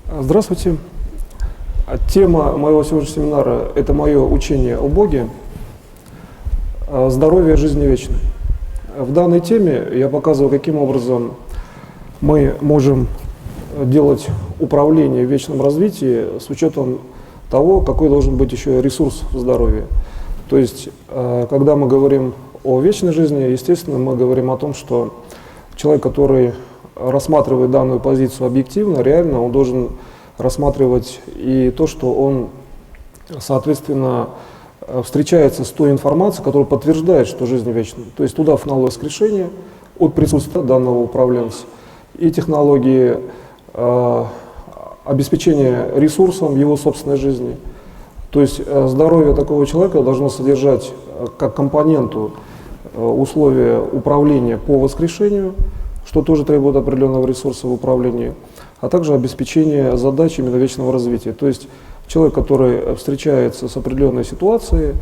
Здравствуйте. Тема моего сегодняшнего семинара – это мое учение о Боге, здоровье жизни вечной. В данной теме я показываю, каким образом мы можем делать управление в вечном развитии с учетом того, какой должен быть еще ресурс здоровья. То есть, когда мы говорим о вечной жизни, естественно, мы говорим о том, что человек, который рассматривает данную позицию объективно, реально, он должен рассматривать и то, что он, соответственно, встречается с той информацией, которая подтверждает, что жизнь вечна. То есть туда феноменология воскрешения от присутствия данного управленца и технологии обеспечения ресурсом его собственной жизни. То есть здоровье такого человека должно содержать как компоненту условия управления по воскрешению, что тоже требует определенного ресурса в управлении, а также обеспечение задач именно вечного развития. То есть человек, который встречается с определенной ситуацией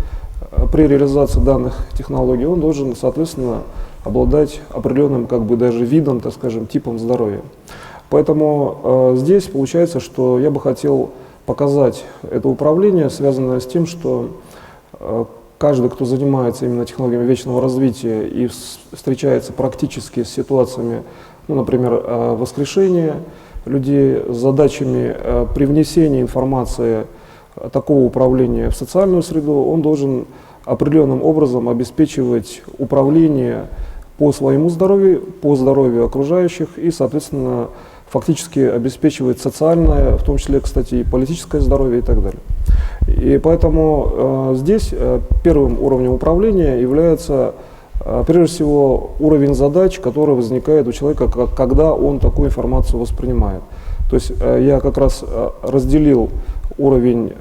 при реализации данных технологий, он должен, соответственно, обладать определенным даже видом, так скажем, типом здоровья. Поэтому здесь получается, что я бы хотел показать это управление, связанное с тем, что каждый, кто занимается именно технологиями вечного развития и встречается практически с ситуациями, например, воскрешения людей, с задачами привнесения информации такого управления в социальную среду, он должен определенным образом обеспечивать управление по своему здоровью, по здоровью окружающих и, соответственно, фактически обеспечивает социальное, в том числе, кстати, и политическое здоровье и так далее. И поэтому здесь первым уровнем управления является, прежде всего, уровень задач, который возникает у человека, когда он такую информацию воспринимает. То есть я как раз разделил уровень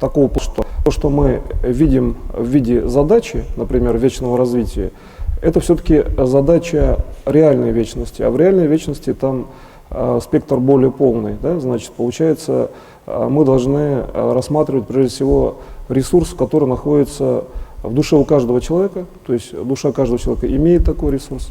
такого, что то, что мы видим в виде задачи, например, вечного развития, это все-таки задача реальной вечности, а в реальной вечности там спектр более полный, да? Значит, получается, мы должны рассматривать прежде всего ресурс, который находится в душе у каждого человека, то есть душа каждого человека имеет такой ресурс.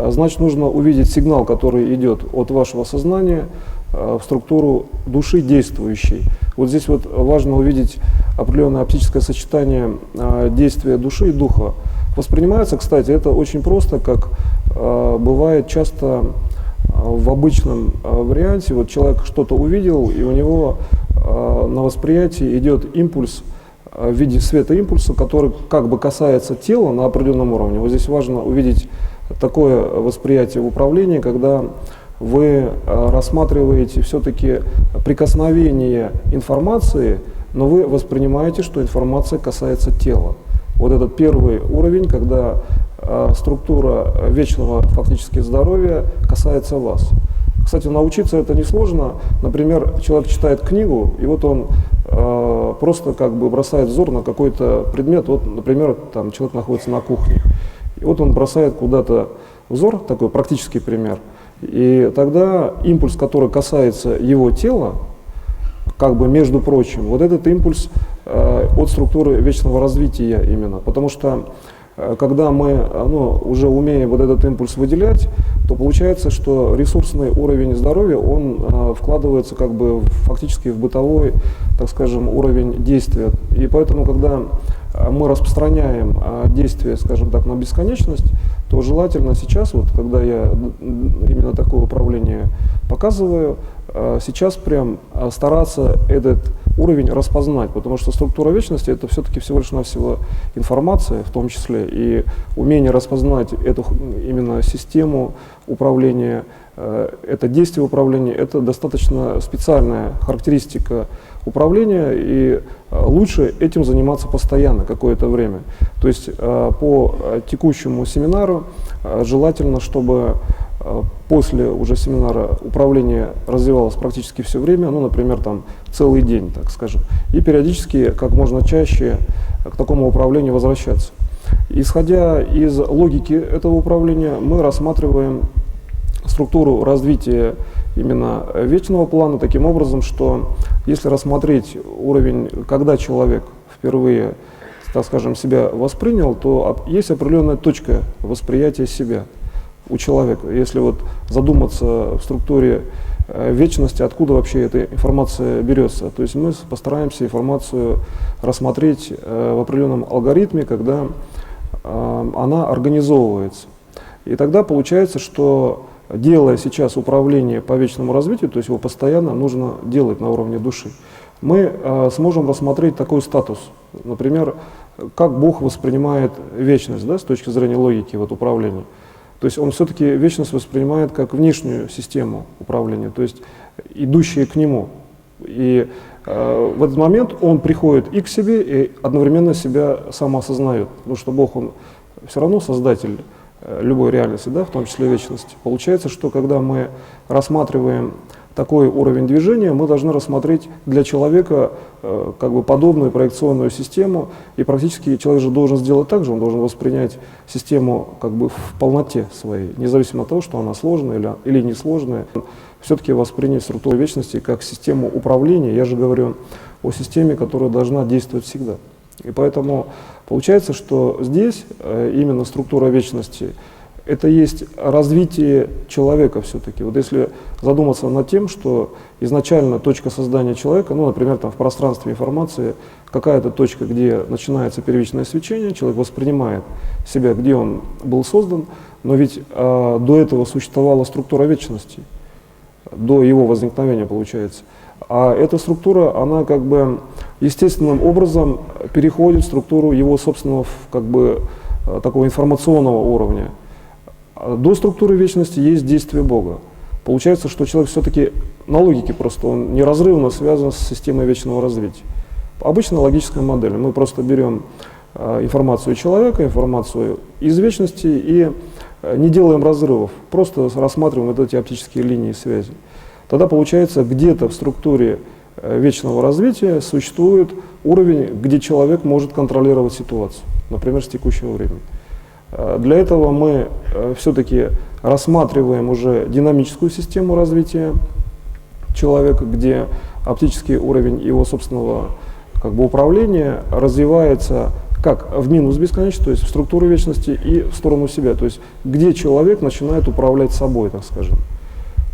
Значит, нужно увидеть сигнал, который идет от вашего сознания в структуру души действующей. Вот здесь вот важно увидеть определенное оптическое сочетание действия души и духа. Воспринимается, кстати, это очень просто, как бывает часто в обычном варианте. Вот человек что-то увидел, и у него на восприятии идет импульс в виде светоимпульса, который как бы касается тела на определенном уровне. Вот здесь важно увидеть такое восприятие в управлении, когда вы рассматриваете все-таки прикосновение информации, но вы воспринимаете, что информация касается тела. Вот этот первый уровень, когда структура вечного фактически здоровья касается вас. Кстати, научиться это несложно. Например, человек читает книгу, и вот он просто бросает взор на какой-то предмет. Вот, например, там человек находится на кухне, и вот он бросает куда-то взор, такой практический пример, и тогда импульс, который касается его тела, между прочим, вот этот импульс от структуры вечного развития именно, потому что когда мы уже умеем вот этот импульс выделять, то получается, что ресурсный уровень здоровья, он вкладывается фактически в бытовой, так скажем, уровень действия. И поэтому, когда мы распространяем действие, скажем так, на бесконечность, то желательно сейчас, вот когда я именно такое управление показываю, сейчас прям стараться этот уровень распознать, потому что структура вечности это все-таки всего лишь навсего информация, в том числе, и умение распознать эту именно систему управления, это действие управления, это достаточно специальная характеристика управления, и лучше этим заниматься постоянно какое-то время. То есть по текущему семинару желательно, чтобы после уже семинара управление развивалось практически все время, например, там целый день, так скажем, и периодически, как можно чаще к такому управлению возвращаться. Исходя из логики этого управления, мы рассматриваем структуру развития именно вечного плана таким образом, что если рассмотреть уровень, когда человек впервые, так скажем, себя воспринял, то есть определенная точка восприятия себя у человека. Если вот задуматься в структуре вечности, откуда вообще эта информация берется. То есть мы постараемся информацию рассмотреть в определенном алгоритме, когда она организовывается. И тогда получается, что делая сейчас управление по вечному развитию, то есть его постоянно нужно делать на уровне души, мы сможем рассмотреть такой статус. Например, как Бог воспринимает вечность, да, с точки зрения логики вот, управления. То есть он все-таки вечность воспринимает как внешнюю систему управления, то есть идущие к нему. И в этот момент он приходит и к себе, и одновременно себя самоосознает. Потому что Бог, он все равно создатель любой реальности, да, в том числе вечности. Получается, что когда мы рассматриваем такой уровень движения, мы должны рассмотреть для человека как бы подобную проекционную систему, и практически человек же должен сделать так же, он должен воспринять систему как бы в полноте своей, независимо от того, что она сложная или несложная, все-таки воспринять структуру вечности как систему управления. Я же говорю о системе, которая должна действовать всегда. И поэтому получается, что здесь именно структура вечности — это есть развитие человека все-таки. Вот если задуматься над тем, что изначально точка создания человека, ну, например, там в пространстве информации, какая-то точка, где начинается первичное свечение, человек воспринимает себя, где он был создан, но ведь до этого существовала структура вечности, до его возникновения, получается. А эта структура, она как бы естественным образом переходит в структуру его собственного как бы такого информационного уровня. До структуры вечности есть действие Бога. Получается, что человек все-таки на логике просто, он неразрывно связан с системой вечного развития. Обычно логическая модель. Мы просто берем информацию человека, информацию из вечности и не делаем разрывов, просто рассматриваем вот эти оптические линии связи. Тогда получается, где-то в структуре вечного развития существует уровень, где человек может контролировать ситуацию, например, с текущего времени. Для этого мы все-таки рассматриваем уже динамическую систему развития человека, где оптический уровень его собственного как бы, управления развивается как в минус бесконечно, то есть в структуру вечности, и в сторону себя, то есть где человек начинает управлять собой, так скажем.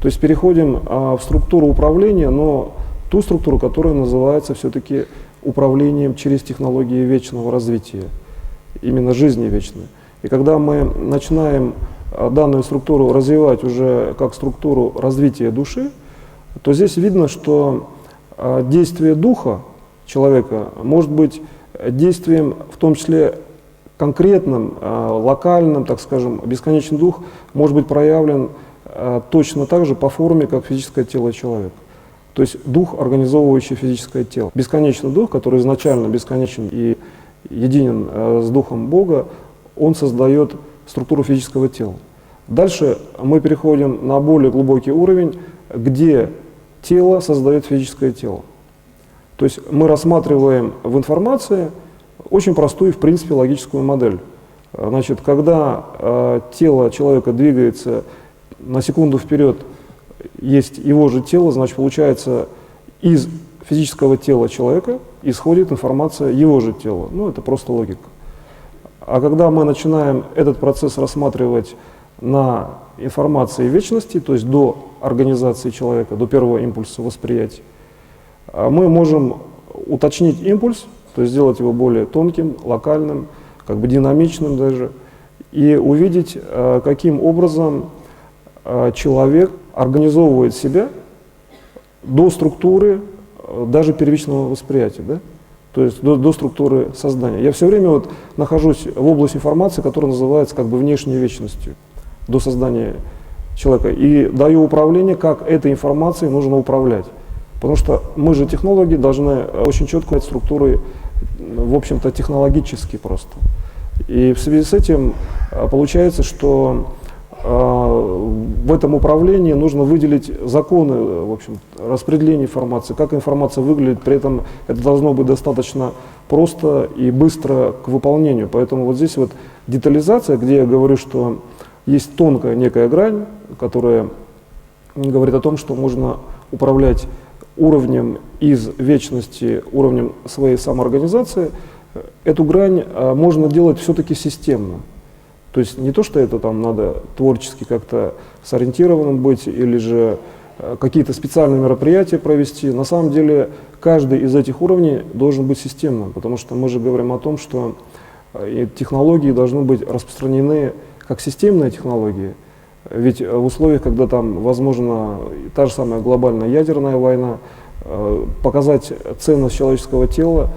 То есть переходим в структуру управления, но ту структуру, которая называется все-таки управлением через технологии вечного развития, именно жизни вечной. И когда мы начинаем данную структуру развивать уже как структуру развития души, то здесь видно, что действие духа человека может быть действием в том числе конкретным, локальным, так скажем. Бесконечный дух может быть проявлен точно так же по форме, как физическое тело человека. То есть дух, организовывающий физическое тело. Бесконечный дух, который изначально бесконечен и единен с духом Бога, он создает структуру физического тела. Дальше мы переходим на более глубокий уровень, где тело создает физическое тело. То есть мы рассматриваем в информации очень простую, в принципе, логическую модель. Значит, когда тело человека двигается на секунду вперед, есть его же тело, значит, получается, из физического тела человека исходит информация его же тела. Ну, это просто логика. А когда мы начинаем этот процесс рассматривать на информации вечности, то есть до организации человека, до первого импульса восприятия, мы можем уточнить импульс, то есть сделать его более тонким, локальным, как бы динамичным даже, и увидеть, каким образом человек организовывает себя до структуры даже первичного восприятия, да? То есть до структуры создания. Я все время вот нахожусь в области информации, которая называется как бы внешней вечностью, до создания человека, и даю управление, как этой информацией нужно управлять. Потому что мы же, технологи, должны очень четко знать структуры, в общем-то, технологически просто. И в связи с этим получается, что в этом управлении нужно выделить законы, в общем, распределения информации, как информация выглядит, при этом это должно быть достаточно просто и быстро к выполнению. Поэтому вот здесь вот детализация, где я говорю, что есть тонкая некая грань, которая говорит о том, что можно управлять уровнем из вечности, уровнем своей самоорганизации, эту грань можно делать все-таки системно. То есть не то, что это там надо творчески как-то сориентированным быть или же какие-то специальные мероприятия провести. На самом деле каждый из этих уровней должен быть системным, потому что мы же говорим о том, что технологии должны быть распространены как системные технологии. Ведь в условиях, когда там возможна та же самая глобальная ядерная война, показать ценность человеческого тела,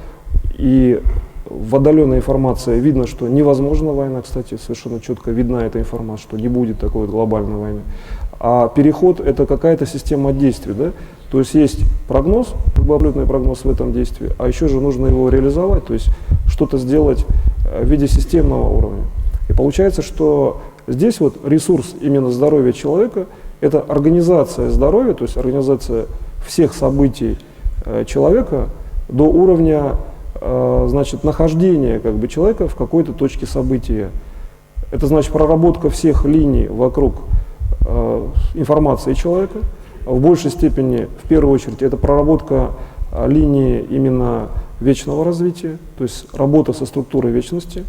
и в отдаленной информации видно, что невозможна война, кстати, совершенно четко видна эта информация, что не будет такой глобальной войны. А переход — это какая-то система действий, да? То есть есть прогноз, абсолютный прогноз в этом действии, а еще же нужно его реализовать, то есть что-то сделать в виде системного уровня. И получается, что здесь вот ресурс именно здоровья человека — это организация здоровья, то есть организация всех событий человека до уровня, значит, нахождения как бы человека в какой-то точке события. Это значит проработка всех линий вокруг информации человека. В большей степени, в первую очередь, это проработка линии именно вечного развития, то есть работа со структурой вечности.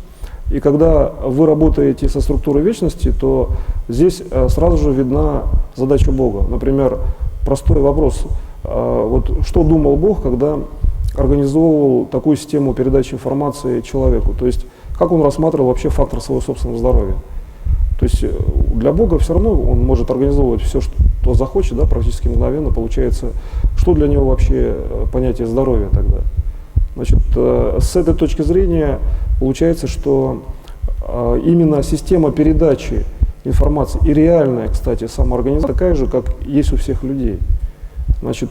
И когда вы работаете со структурой вечности, то здесь сразу же видна задача Бога. Например, простой вопрос. Вот что думал Бог, когда организовывал такую систему передачи информации человеку? То есть как он рассматривал вообще фактор своего собственного здоровья? То есть для Бога все равно он может организовывать все, что захочет, да, практически мгновенно. Получается, что для него вообще понятие здоровья тогда? Значит, с этой точки зрения получается, что именно система передачи информации и реальная, кстати, самоорганизация такая же, как есть у всех людей. Значит,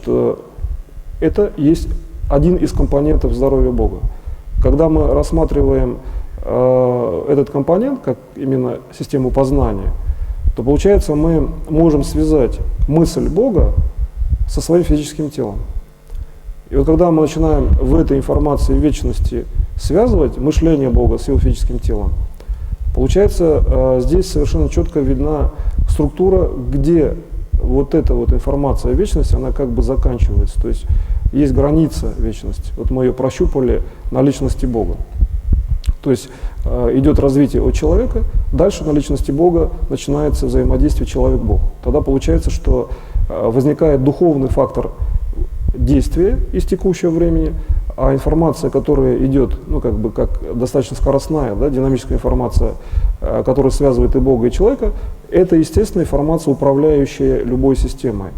это есть один из компонентов здоровья Бога. Когда мы рассматриваем этот компонент как именно систему познания, то получается мы можем связать мысль Бога со своим физическим телом. И вот когда мы начинаем в этой информации вечности связывать мышление Бога с его физическим телом, получается здесь совершенно четко видна структура, где вот эта вот информация вечности, она как бы заканчивается. То есть есть граница вечности. Вот мы ее прощупали на личности Бога. То есть идет развитие от человека, дальше на личности Бога начинается взаимодействие человек-Бог. Тогда получается, что возникает духовный фактор действия из текущего времени, а информация, которая идет, ну, как бы, как достаточно скоростная, да, динамическая информация, которая связывает и Бога, и человека, это, естественно, информация, управляющая любой системой.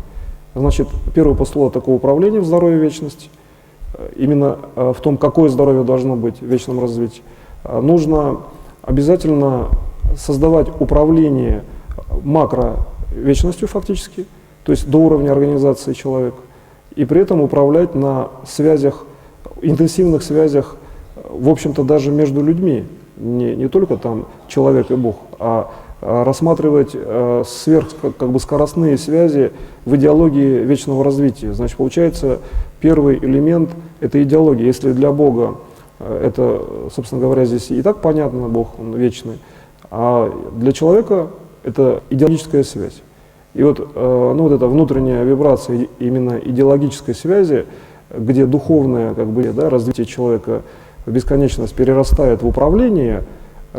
Значит, первый постулат такого управления в здоровье вечности, именно в том, какое здоровье должно быть в вечном развитии, нужно обязательно создавать управление макровечностью фактически, то есть до уровня организации человека, и при этом управлять на связях, интенсивных связях, в общем-то, даже между людьми, не только там человек и Бог, а рассматривать как бы скоростные связи в идеологии вечного развития. Значит, получается, первый элемент — это идеология. Если для Бога это, собственно говоря, здесь и так понятно, Бог, Он вечный, а для человека это идеологическая связь. И вот, ну, вот эта внутренняя вибрация именно идеологической связи, где духовное как бы, да, развитие человека в бесконечность перерастает в управление,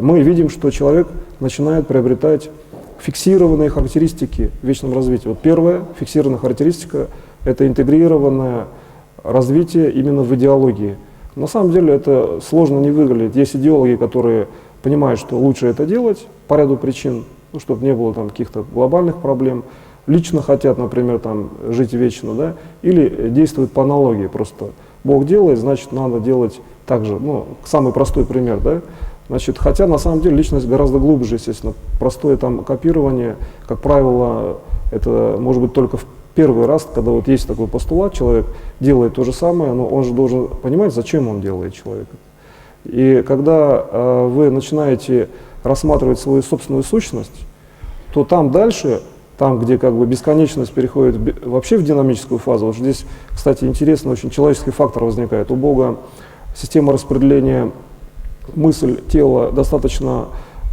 мы видим, что человек начинает приобретать фиксированные характеристики в вечном развитии. Вот первая фиксированная характеристика — это интегрированное развитие именно в идеологии. На самом деле это сложно не выглядит. Есть идеологи, которые понимают, что лучше это делать по ряду причин, ну, чтобы не было там каких-то глобальных проблем. Лично хотят, например, там, жить вечно, да, или действуют по аналогии. Просто Бог делает, значит, надо делать так же. Ну, самый простой пример, да. Значит, хотя на самом деле личность гораздо глубже, естественно. Простое там копирование, как правило, это может быть только в первый раз, когда вот есть такой постулат, человек делает то же самое, но он же должен понимать, зачем он делает человек. И когда вы начинаете рассматривать свою собственную сущность, то там дальше, там, где как бы бесконечность переходит вообще в динамическую фазу, вот здесь, кстати, интересно, очень человеческий фактор возникает. У Бога система распределения мысль тела достаточно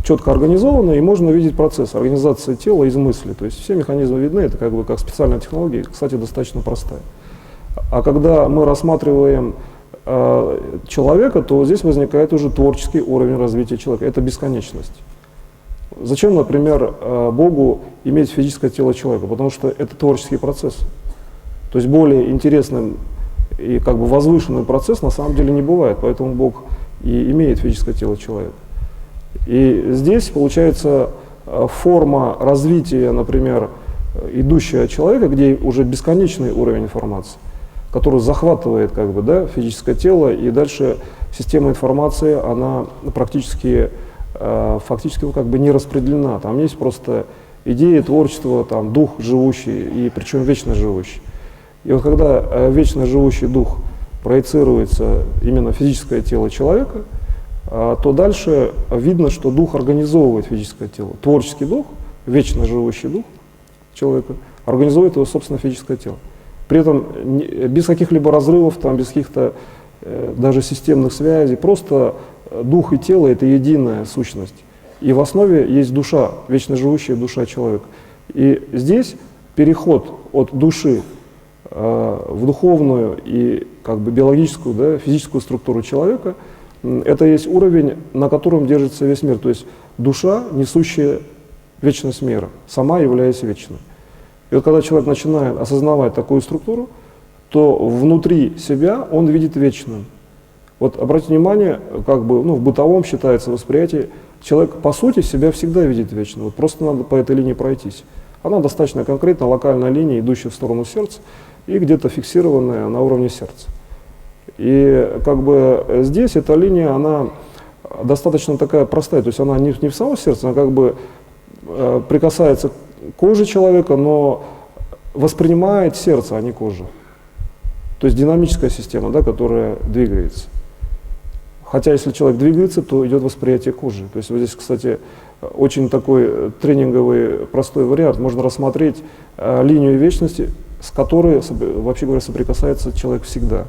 четко организована, и можно видеть процесс организации тела из мысли. То есть все механизмы видны, это как бы как специальная технология, кстати, достаточно простая. А когда мы рассматриваем человека, то здесь возникает уже творческий уровень развития человека. Это бесконечность. Зачем, например, Богу иметь физическое тело человека? Потому что это творческий процесс. То есть более интересным и как бы возвышенный процесс на самом деле не бывает, поэтому Бог и имеет физическое тело человека. И здесь получается форма развития, например, идущая от человека, где уже бесконечный уровень информации, который захватывает как бы, да, физическое тело, и дальше система информации, она практически, фактически как бы не распределена. Там есть просто идеи, творчество, там, дух живущий, и причем вечно живущий. И вот когда вечно живущий дух проецируется именно в физическое тело человека, то дальше видно, что дух организовывает физическое тело. Творческий дух, вечно живущий дух человека, организует его собственное физическое тело. При этом без каких-либо разрывов, там, без каких-то даже системных связей, просто дух и тело – это единая сущность. И в основе есть душа, вечно живущая душа человека. И здесь переход от души в духовную и как бы биологическую, да, физическую структуру человека – это есть уровень, на котором держится весь мир. То есть душа, несущая вечность мира, сама являясь вечной. И вот когда человек начинает осознавать такую структуру, то внутри себя он видит вечным. Вот обратите внимание, как бы, ну, в бытовом считается восприятие, человек по сути себя всегда видит вечным. Вот просто надо по этой линии пройтись. Она достаточно конкретно, локальная линия, идущая в сторону сердца и где-то фиксированная на уровне сердца. И как бы здесь эта линия, она достаточно такая простая, то есть она не в само сердце, она как бы прикасается к коже человека, но воспринимает сердце, а не кожу. То есть динамическая система, да, которая двигается. Хотя если человек двигается, то идет восприятие кожи. То есть вот здесь, кстати, очень такой тренинговый простой вариант. Можно рассмотреть линию вечности, с которой, вообще говоря, соприкасается человек всегда.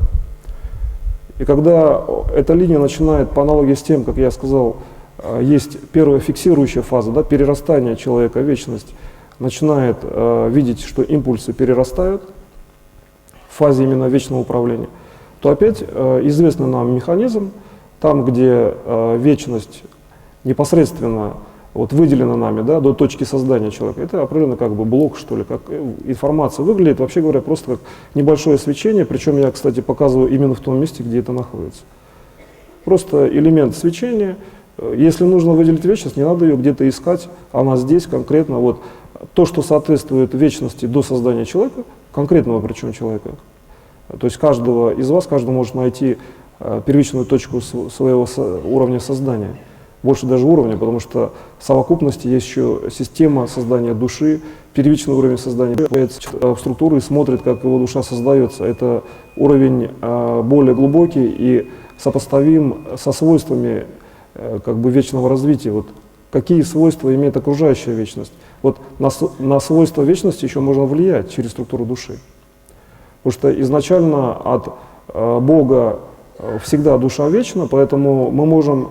И когда эта линия начинает, по аналогии с тем, как я сказал, есть первая фиксирующая фаза, да, перерастания человека в вечность, начинает видеть, что импульсы перерастают в фазе именно вечного управления, то опять известный нам механизм, там, где вечность непосредственно вот выделена нами, да, до точки создания человека, это определенно как бы блок, что ли, как информация выглядит, вообще говоря, просто как небольшое свечение, причем я, кстати, показываю именно в том месте, где это находится. Просто элемент свечения. Если нужно выделить вечность, не надо ее где-то искать, она здесь конкретно, вот то, что соответствует вечности до создания человека, конкретного причем человека. То есть каждого из вас, каждый может найти первичную точку своего уровня создания. Больше даже уровня, потому что в совокупности есть еще система создания души, первичный уровень создания в структуру и смотрит, как его душа создается. Это уровень более глубокий и сопоставим со свойствами как бы вечного развития. Вот какие свойства имеет окружающая вечность? Вот на свойства вечности еще можно влиять через структуру души. Потому что изначально от Бога всегда душа вечна, поэтому мы можем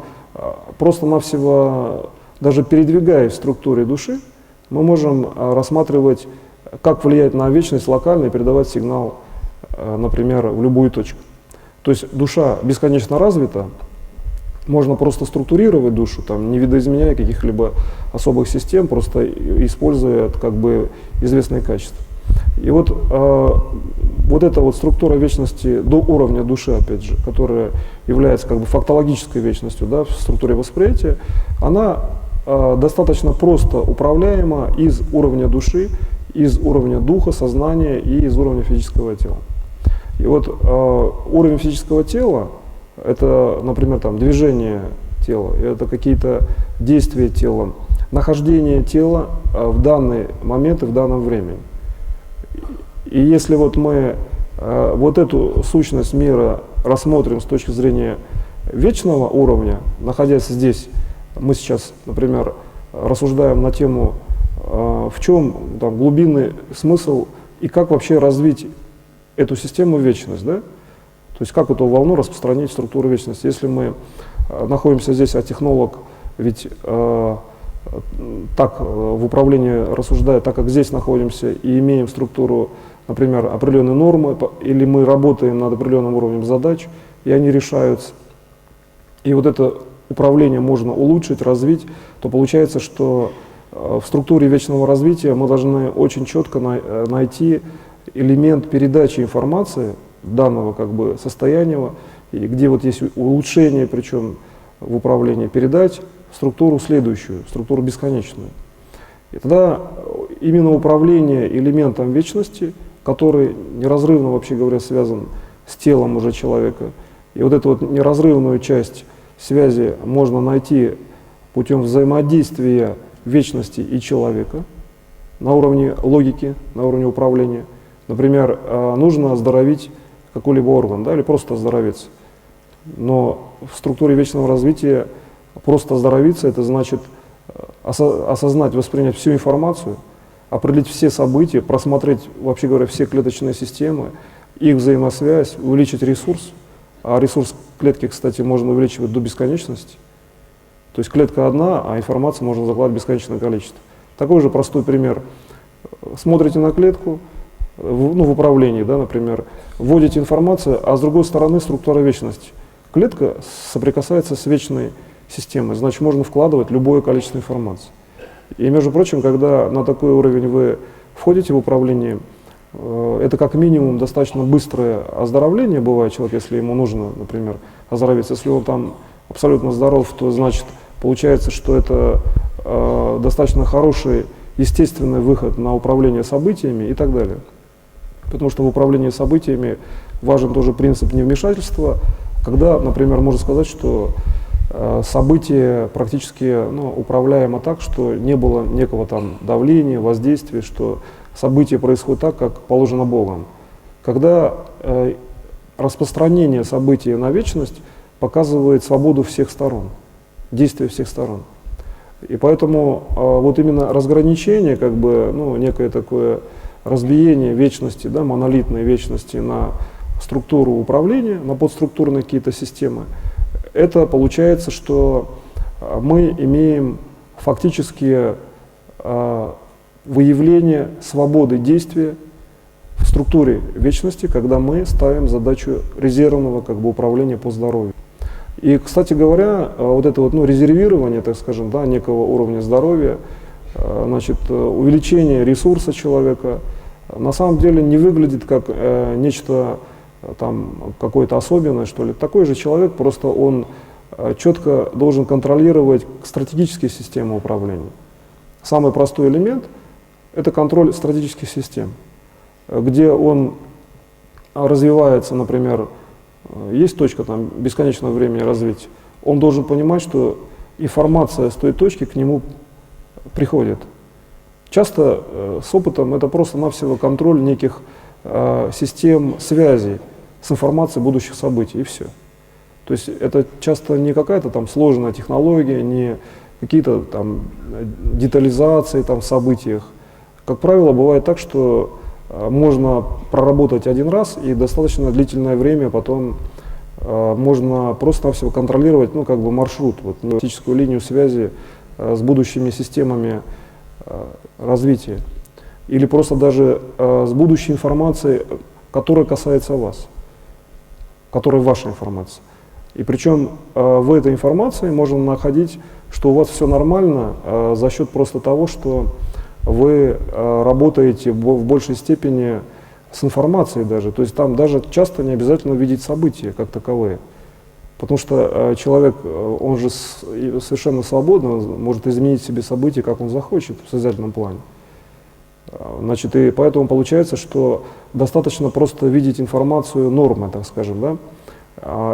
просто-навсего, даже передвигаясь в структуре души, мы можем рассматривать, как влиять на вечность локально и передавать сигнал, например, в любую точку. То есть душа бесконечно развита, можно просто структурировать душу, там, не видоизменяя каких-либо особых систем, просто используя как бы известные качества. И вот эта вот структура вечности до уровня души, опять же, которая является как бы фактологической вечностью, да, в структуре восприятия, она достаточно просто управляема из уровня души, из уровня духа, сознания и из уровня физического тела. И вот уровень физического тела — это, например, там, движение тела, это какие-то действия тела, нахождение тела в данный момент и в данном времени. И если вот мы вот эту сущность мира рассмотрим с точки зрения вечного уровня, находясь здесь, мы сейчас, например, рассуждаем на тему, в чем там глубинный смысл и как вообще развить эту систему вечность, да? То есть как эту волну распространить в структуру вечности. Если мы находимся здесь, а технолог ведь так в управлении рассуждает, так как здесь находимся и имеем структуру, например, определенные нормы, или мы работаем над определенным уровнем задач, и они решаются. И вот эта управление можно улучшить, развить, то получается, что в структуре вечного развития мы должны очень четко найти элемент передачи информации данного как бы состояния, и где вот есть улучшение, причем в управлении, передать в структуру следующую, структуру бесконечную. И тогда именно управление элементом вечности, который неразрывно, вообще говоря, связан с телом уже человека, и вот эту вот неразрывную часть связи можно найти путем взаимодействия вечности и человека на уровне логики, на уровне управления. Например, нужно оздоровить какой-либо орган, да, или просто оздоровиться. Но в структуре вечного развития просто оздоровиться — это значит осознать, воспринять всю информацию, определить все события, просмотреть, вообще говоря, все клеточные системы, их взаимосвязь, увеличить ресурс. А ресурс клетки, кстати, можно увеличивать до бесконечности. То есть клетка одна, а информации можно закладывать бесконечное количество. Такой же простой пример. Смотрите на клетку, в управлении, да, например, вводите информацию, а с другой стороны структура вечности. Клетка соприкасается с вечной системой, значит, можно вкладывать любое количество информации. И, между прочим, когда на такой уровень вы входите в управление, это как минимум достаточно быстрое оздоровление бывает человек, если ему нужно, например, оздоровиться. Если он там абсолютно здоров, то значит получается, что это достаточно хороший естественный выход на управление событиями и так далее. Потому что в управлении событиями важен тоже принцип невмешательства, когда, например, можно сказать, что событие практически управляемо так, что не было некого там давления, воздействия, что событие происходит так, как положено Богом. Когда распространение события на вечность показывает свободу всех сторон, действия всех сторон. И поэтому вот именно разграничение, как бы, некое такое разбиение вечности, да, монолитной вечности на структуру управления, на подструктурные какие-то системы, это получается, что мы имеем фактически выявление свободы действия в структуре вечности, когда мы ставим задачу резервного как бы управления по здоровью. И, кстати говоря, вот это вот, резервирование, так скажем, да, некого уровня здоровья, значит, увеличение ресурса человека, на самом деле не выглядит как нечто там какое-то особенное, что ли. Такой же человек, просто он четко должен контролировать стратегические системы управления. Самый простой элемент — это контроль стратегических систем, где он развивается, например, есть точка там бесконечного времени развития, он должен понимать, что информация с той точки к нему приходит. Часто с опытом это просто-навсего контроль неких систем связей с информацией будущих событий, и все. То есть это часто не какая-то там сложная технология, не какие-то там детализации там в событиях. Как правило, бывает так, что можно проработать один раз, и достаточно длительное время потом можно просто-навсего контролировать, как бы маршрут, фактическую линию связи с будущими системами развития. Или просто даже с будущей информацией, которая касается вас, которая ваша информация. И причем в этой информации можно находить, что у вас все нормально за счет просто того, что вы работаете в большей степени с информацией даже. То есть там даже часто не обязательно видеть события как таковые. Потому что человек, он же совершенно свободно может изменить себе события, как он захочет в сознательном плане. Значит, и поэтому получается, что достаточно просто видеть информацию нормы, так скажем, да.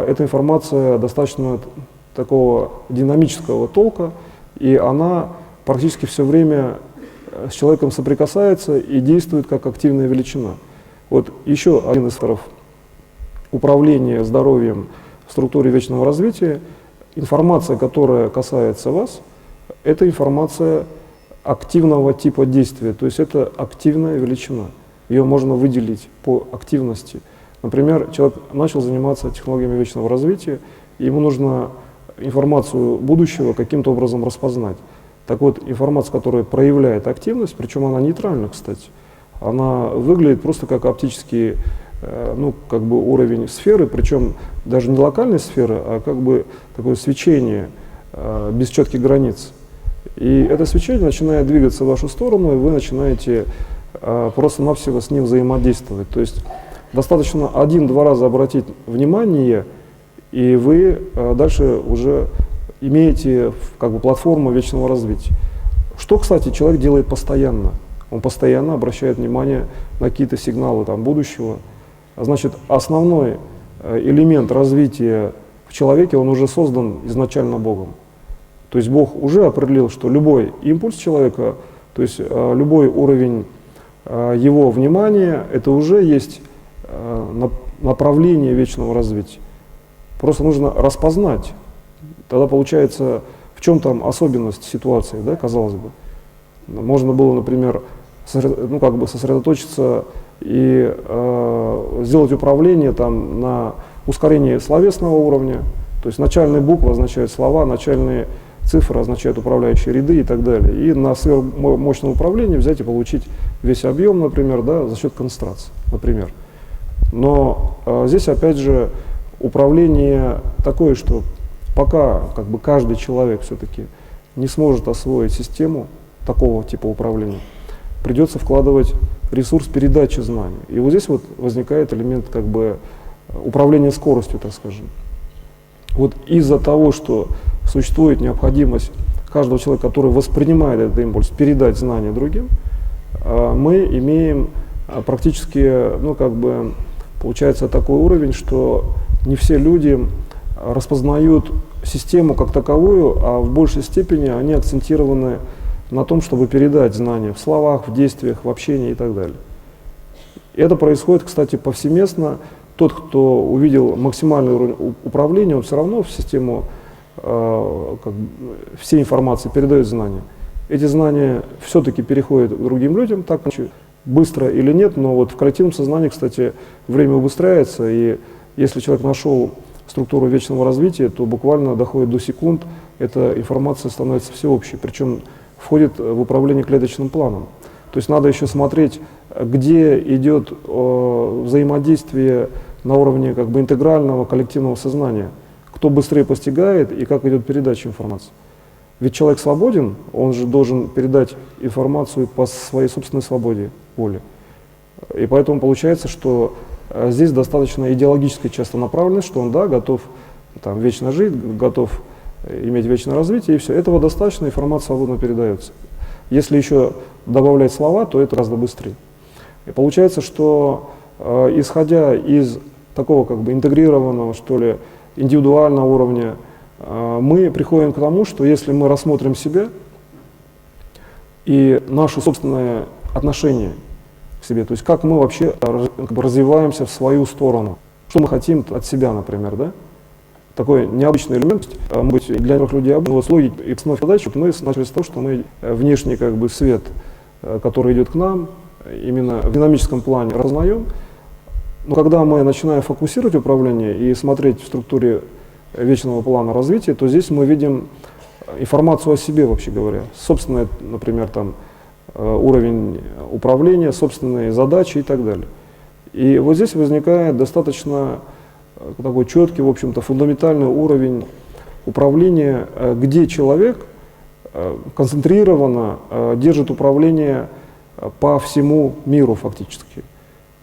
Эта информация достаточно такого динамического толка, и она практически все время с человеком соприкасается и действует как активная величина. Вот еще один из факторов управления здоровьем в структуре вечного развития, информация, которая касается вас, это информация активного типа действия, то есть это активная величина. Ее можно выделить по активности. Например, человек начал заниматься технологиями вечного развития, и ему нужно информацию будущего каким-то образом распознать. Так вот, информация, которая проявляет активность, причем она нейтральна, кстати, она выглядит просто как оптический уровень сферы, причем даже не локальной сферы, а как бы такое свечение без четких границ. И это свечение начинает двигаться в вашу сторону, и вы начинаете просто-навсего с ним взаимодействовать. То есть достаточно один-два раза обратить внимание, и вы дальше уже имеете как бы платформу вечного развития. Что, кстати, человек делает постоянно. Он постоянно обращает внимание на какие-то сигналы там, будущего. Значит, основной элемент развития в человеке, он уже создан изначально Богом. То есть Бог уже определил, что любой импульс человека, то есть любой уровень его внимания, это уже есть направление вечного развития. Просто нужно распознать. Тогда получается, в чем там особенность ситуации, да, казалось бы. Можно было, например, сосредоточиться и сделать управление там, на ускорении словесного уровня. То есть начальные буквы означают слова, начальные цифры означают управляющие ряды и так далее. И на сверхмощном управлении взять и получить весь объем, например, да, за счет концентрации, например. Но здесь, опять же, управление такое, что пока как бы, каждый человек все-таки не сможет освоить систему такого типа управления, придется вкладывать ресурс передачи знаний. И вот здесь вот возникает элемент как бы, управления скоростью, так скажем. Вот из-за того, что существует необходимость каждого человека, который воспринимает этот импульс, передать знания другим, мы имеем практически, ну, как бы, получается такой уровень, что не все люди распознают систему как таковую, а в большей степени они акцентированы на том, чтобы передать знания в словах, в действиях, в общении и так далее. И это происходит, кстати, повсеместно. Тот, кто увидел максимальный уровень управления, он все равно в систему всей информации передает знания. Эти знания все-таки переходят к другим людям, так быстро или нет, но вот в коллективном сознании, кстати, время убыстряется, и если человек нашел структуру вечного развития, то буквально доходит до секунд, эта информация становится всеобщей, причем входит в управление клеточным планом. То есть надо еще смотреть, где идет взаимодействие на уровне как бы интегрального коллективного сознания, кто быстрее постигает и как идет передача информации. Ведь человек свободен, он же должен передать информацию по своей собственной свободе воли. И поэтому получается, что здесь достаточно идеологическая часто направленность, что он, да, готов там, вечно жить, готов иметь вечное развитие, и все. Этого достаточно, информация свободно передается. Если еще добавлять слова, то это гораздо быстрее. И получается, что исходя из такого как бы интегрированного, что ли, индивидуального уровня, мы приходим к тому, что если мы рассмотрим себя и наше собственное отношение к себе, то есть как мы вообще как бы развиваемся в свою сторону, что мы хотим от себя, например, да? Такой необычный элемент, может быть, для некоторых людей обычно, вот с логикой и основной задачи мы начали с того, что мы внешний как бы свет, который идет к нам, именно в динамическом плане распознаем. Но когда мы начинаем фокусировать управление и смотреть в структуре вечного плана развития, то здесь мы видим информацию о себе, вообще говоря, собственный, например, там, уровень управления, собственные задачи и так далее. И вот здесь возникает достаточно такой четкий, в общем-то, фундаментальный уровень управления, где человек концентрированно держит управление по всему миру фактически.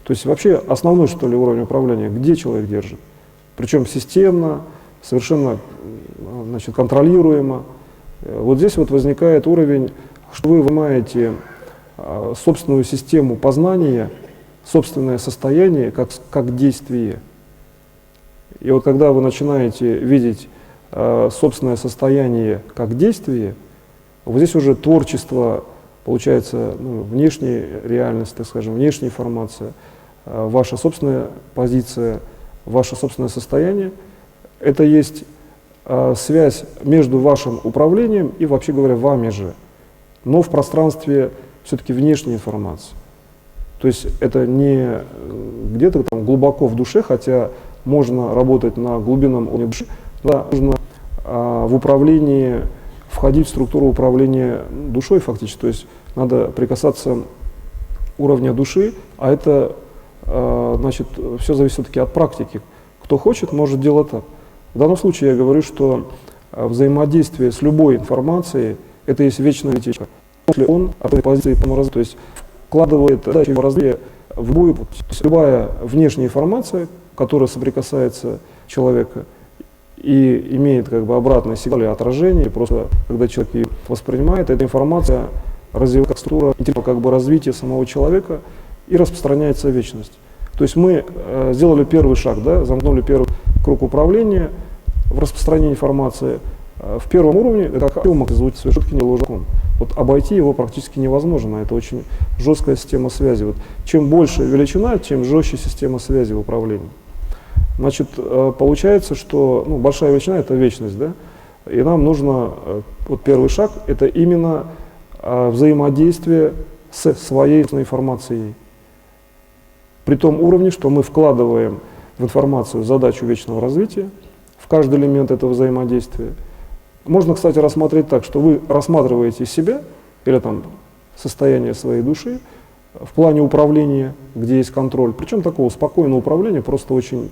То есть вообще основной, что ли, уровень управления, где человек держит. Причем системно, совершенно, значит, контролируемо. Вот здесь вот возникает уровень, что вы вынимаете собственную систему познания, собственное состояние как действие. И вот когда вы начинаете видеть собственное состояние как действие, вот здесь уже творчество, получается, ну, внешняя реальность, так скажем, внешняя информация, ваша собственная позиция, ваше собственное состояние, это есть связь между вашим управлением и, вообще говоря, вами же, но в пространстве все-таки внешней информации. То есть это не где-то там глубоко в душе, хотя можно работать на глубинном уровне души, да, нужно в управлении входить в структуру управления душой фактически, то есть надо прикасаться уровня души, а это, значит, все зависит все-таки от практики. Кто хочет, может делать так. В данном случае я говорю, что взаимодействие с любой информацией, это есть вечная летечка. Если он от этой позиции, то есть вкладывает задачу его развития в любая внешняя информация, которая соприкасается человека и имеет как бы обратный сигнал или отражение, просто когда человек ее воспринимает, эта информация развивается как структура как бы развития самого человека и распространяется в вечность. То есть мы сделали первый шаг, да, замкнули первый круг управления в распространении информации. В первом уровне это аксиома, звучит совершенно ложком. Вот обойти его практически невозможно. Это очень жесткая система связи. Вот чем больше величина, тем жестче система связи в управлении. Значит, получается, что большая величина – это вечность, да? И нам нужно, вот первый шаг – это именно взаимодействие с своей информацией. При том уровне, что мы вкладываем в информацию задачу вечного развития, в каждый элемент этого взаимодействия. Можно, кстати, рассмотреть так, что вы рассматриваете себя или там состояние своей души в плане управления, где есть контроль, причем такого спокойного управления, просто очень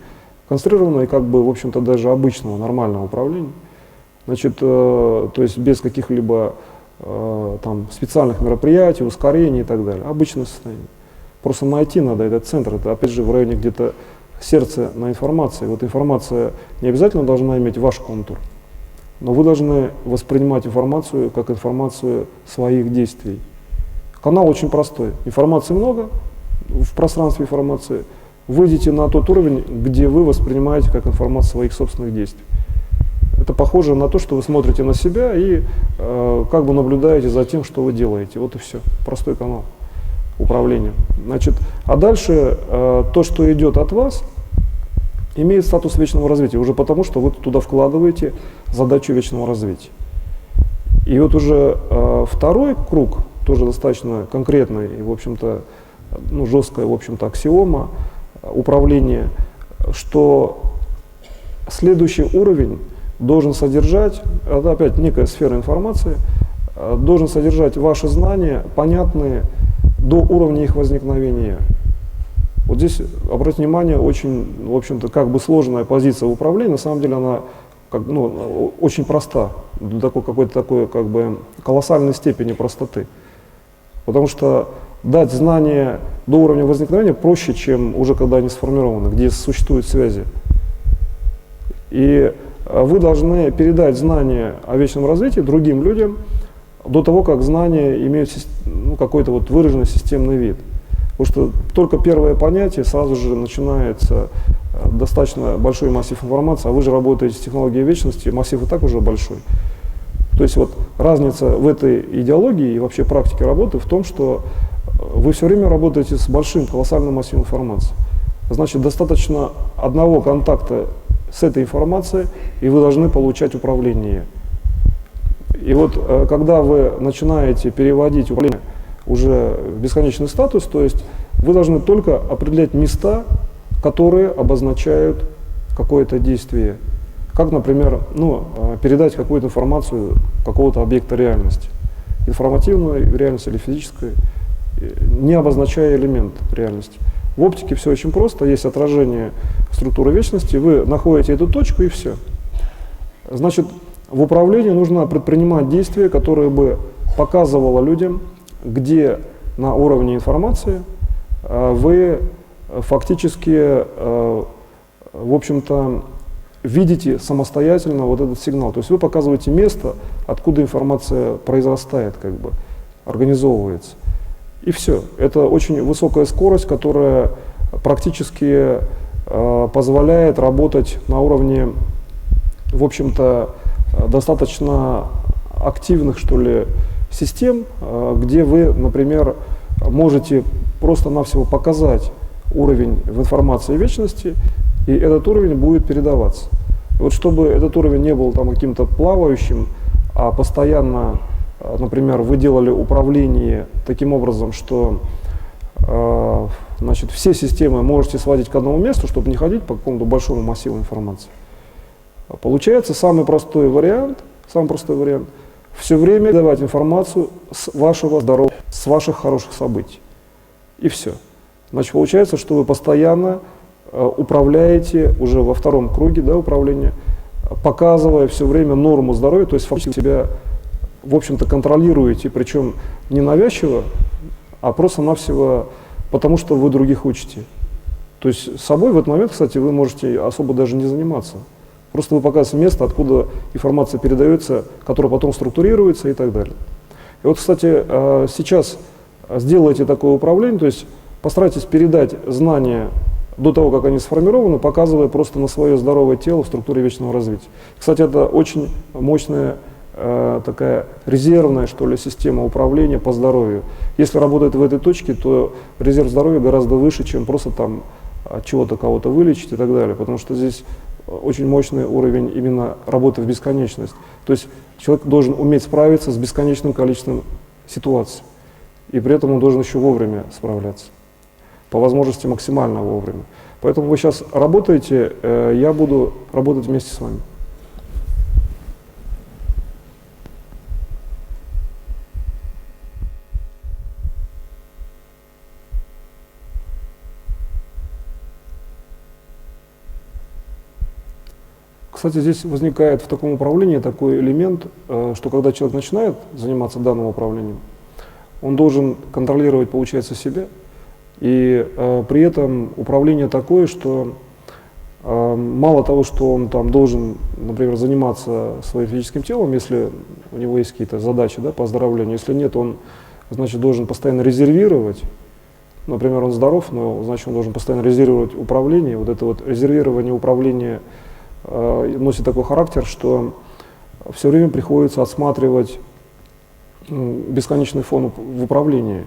концентрированного и как бы, в общем-то, даже обычного, нормального управления. Значит, то есть без каких-либо там специальных мероприятий, ускорений и так далее. Обычное состояние. Просто найти надо этот центр, это опять же в районе где-то сердца на информации. Вот информация не обязательно должна иметь ваш контур, но вы должны воспринимать информацию как информацию своих действий. Канал очень простой. Информации много в пространстве информации. Выйдите на тот уровень, где вы воспринимаете как информацию своих собственных действий. Это похоже на то, что вы смотрите на себя и как бы наблюдаете за тем, что вы делаете. Вот и все. Простой канал управления. Значит, а дальше то, что идет от вас, имеет статус вечного развития, уже потому, что вы туда вкладываете задачу вечного развития. И вот уже второй круг, тоже достаточно конкретный и, в общем-то, жесткая, в общем-то, аксиома управления, что следующий уровень должен содержать, это опять некая сфера информации, должен содержать ваши знания, понятные до уровня их возникновения. Вот здесь, обратите внимание, очень, в общем-то, как бы сложная позиция в управлении, на самом деле она очень проста, до какой-то такой как бы колоссальной степени простоты. Потому что дать знания до уровня возникновения проще, чем уже когда они сформированы, где существуют связи. И вы должны передать знания о вечном развитии другим людям до того, как знания имеют какой-то вот выраженный системный вид. Потому что только первое понятие, сразу же начинается достаточно большой массив информации, а вы же работаете с технологией вечности, массив и так уже большой. То есть вот разница в этой идеологии и вообще практике работы в том, что вы все время работаете с большим, колоссальным массивом информации. Значит, достаточно одного контакта с этой информацией, и вы должны получать управление. И вот когда вы начинаете переводить управление уже в бесконечный статус, то есть вы должны только определять места, которые обозначают какое-то действие. Как, например, передать какую-то информацию какого-то объекта реальности. Информативной реальности или физической, не обозначая элемент реальности. В оптике все очень просто, есть отражение структуры вечности, вы находите эту точку и все. Значит, в управлении нужно предпринимать действия, которые бы показывало людям, где на уровне информации вы фактически, в общем-то, видите самостоятельно вот этот сигнал. То есть вы показываете место, откуда информация произрастает, как бы, организовывается. И все. Это очень высокая скорость, которая практически позволяет работать на уровне, в общем-то, достаточно активных, что ли, систем, где вы, например, можете просто-навсего показать уровень в информации вечности, и этот уровень будет передаваться. И вот чтобы этот уровень не был там каким-то плавающим, а постоянно, например, вы делали управление таким образом, что значит, все системы можете сводить к одному месту, чтобы не ходить по какому-то большому массиву информации. Получается самый простой вариант все время давать информацию с вашего здоровья, с ваших хороших событий. И все. Значит, получается, что вы постоянно управляете уже во втором круге, да, управления, показывая все время норму здоровья, то есть фактически себя, в общем-то, контролируете, причем не навязчиво, а просто-навсего потому, что вы других учите. То есть собой в этот момент, кстати, вы можете особо даже не заниматься. Просто вы показываете место, откуда информация передается, которая потом структурируется и так далее. И вот, кстати, сейчас сделайте такое управление, то есть постарайтесь передать знания до того, как они сформированы, показывая просто на свое здоровое тело в структуре вечного развития. Кстати, это очень мощная такая резервная, что ли, система управления по здоровью. Если работает в этой точке, то резерв здоровья гораздо выше, чем просто там от чего-то кого-то вылечить и так далее, потому что здесь очень мощный уровень именно работы в бесконечность. То есть человек должен уметь справиться с бесконечным количеством ситуаций, и при этом он должен еще вовремя справляться, по возможности максимально вовремя. Поэтому вы сейчас работаете, я буду работать вместе с вами. Кстати, здесь возникает в таком управлении такой элемент, что когда человек начинает заниматься данным управлением, он должен контролировать, получается, себя, и при этом управление такое, что мало того, что он там должен, например, заниматься своим физическим телом, если у него есть какие-то задачи, да, по оздоровлению, если нет, он, значит, должен постоянно резервировать. Например, он здоров, но, значит, он должен постоянно резервировать управление. Вот это вот резервирование управления носит такой характер, что все время приходится отсматривать бесконечный фон в управлении.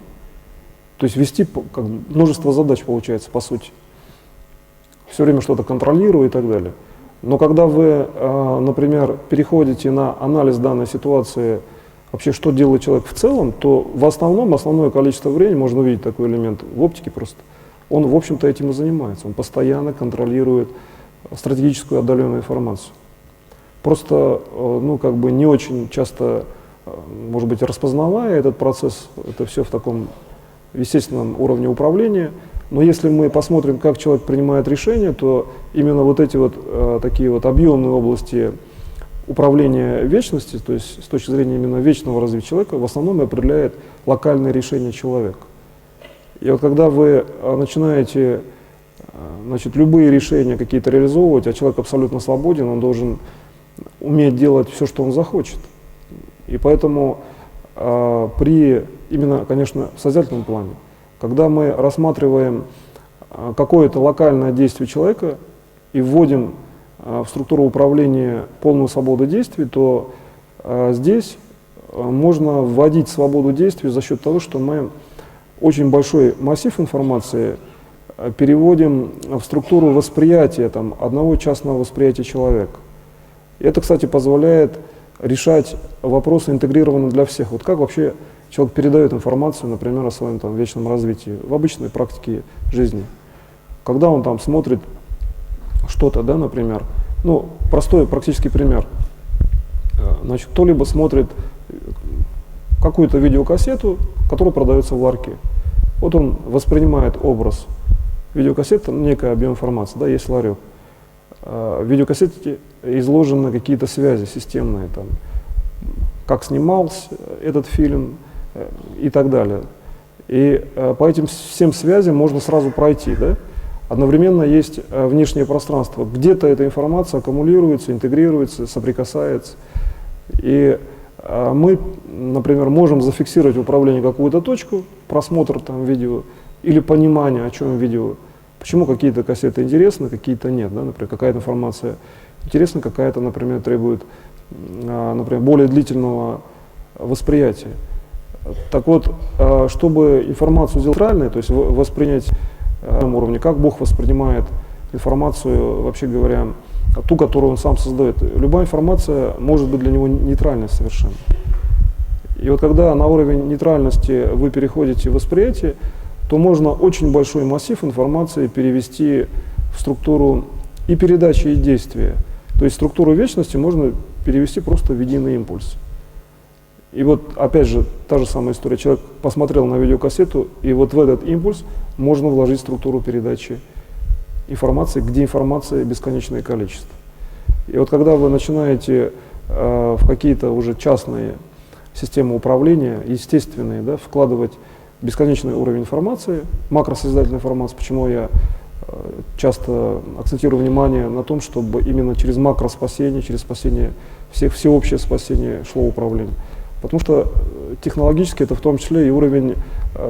То есть вести как множество задач, получается, по сути. Все время что-то контролируя и так далее. Но когда вы, например, переходите на анализ данной ситуации, вообще, что делает человек в целом, то в основном, основное количество времени, можно увидеть такой элемент в оптике просто, он, в общем-то, этим и занимается. Он постоянно контролирует стратегическую отдаленную информацию. Просто, ну, как бы не очень часто, может быть, распознавая этот процесс, это все в таком естественном уровне управления. Но если мы посмотрим, как человек принимает решения, то именно вот эти вот такие вот объемные области управления вечности, то есть с точки зрения именно вечного развития человека, в основном и определяет локальное решение человека. И вот когда вы начинаете, значит, любые решения какие-то реализовывать, а человек абсолютно свободен, он должен уметь делать все, что он захочет. И поэтому при, именно, конечно, в созидательном плане, когда мы рассматриваем какое-то локальное действие человека и вводим в структуру управления полную свободу действий, то здесь можно вводить свободу действий за счет того, что мы очень большой массив информации переводим в структуру восприятия там, одного частного восприятия человека. И это, кстати, позволяет решать вопросы интегрированно для всех. Вот как вообще человек передает информацию, например, о своем там, вечном развитии в обычной практике жизни. Когда он там смотрит что-то, да, например, ну, простой практический пример. Значит, кто-либо смотрит какую-то видеокассету, которая продается в ларьке. Вот он воспринимает образ видеокассеты, некий объем информации, да, есть ларек. В видеокассете изложены какие-то связи системные, там, как снимался этот фильм и так далее. И по этим всем связям можно сразу пройти, да? Одновременно есть внешнее пространство. Где-то эта информация аккумулируется, интегрируется, соприкасается. И мы, например, можем зафиксировать в управлении какую-то точку, просмотр там видео или понимание, о чем видео. Почему какие-то кассеты интересны, какие-то нет. Да? Например, какая-то информация интересна, какая-то, например, требует, например, более длительного восприятия. Так вот, чтобы информацию сделать правильной, то есть воспринять на этом уровне, как Бог воспринимает информацию, вообще говоря, ту, которую Он сам создает. Любая информация может быть для него нейтральной совершенно. И вот когда на уровень нейтральности вы переходите в восприятие, то можно очень большой массив информации перевести в структуру и передачи, и действия. То есть структуру вечности можно перевести просто в единый импульс. И вот опять же та же самая история. Человек посмотрел на видеокассету, и вот в этот импульс можно вложить структуру передачи информации, где информации бесконечное количество. И вот когда вы начинаете в какие-то уже частные системы управления, естественные, да, вкладывать бесконечный уровень информации, макросозидательной информации, почему я часто акцентирую внимание на том, чтобы именно через макроспасение, через спасение всеобщее спасение шло управление. Потому что технологически это в том числе и уровень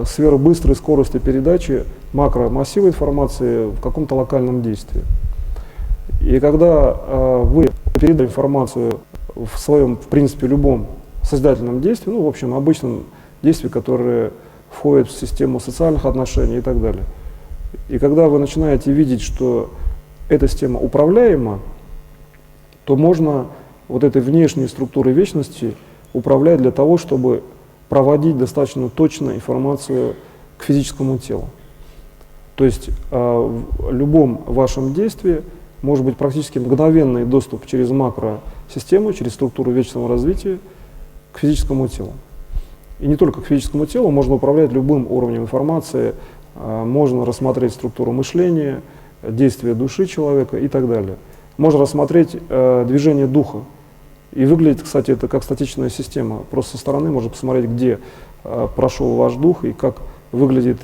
сверхбыстрой скорости передачи макромассива информации в каком-то локальном действии. И когда вы передаете информацию в своем, в принципе, любом созидательном действии, ну, в общем, обычном действии, которое входит в систему социальных отношений и так далее. И когда вы начинаете видеть, что эта система управляема, то можно вот этой внешней структурой вечности управлять для того, чтобы проводить достаточно точно информацию к физическому телу. То есть в любом вашем действии может быть практически мгновенный доступ через макросистему, через структуру вечного развития к физическому телу. И не только к физическому телу, можно управлять любым уровнем информации, можно рассмотреть структуру мышления, действия души человека и так далее. Можно рассмотреть движение духа. И выглядит, кстати, это как статичная система. Просто со стороны можно посмотреть, где прошел ваш дух и как выглядит,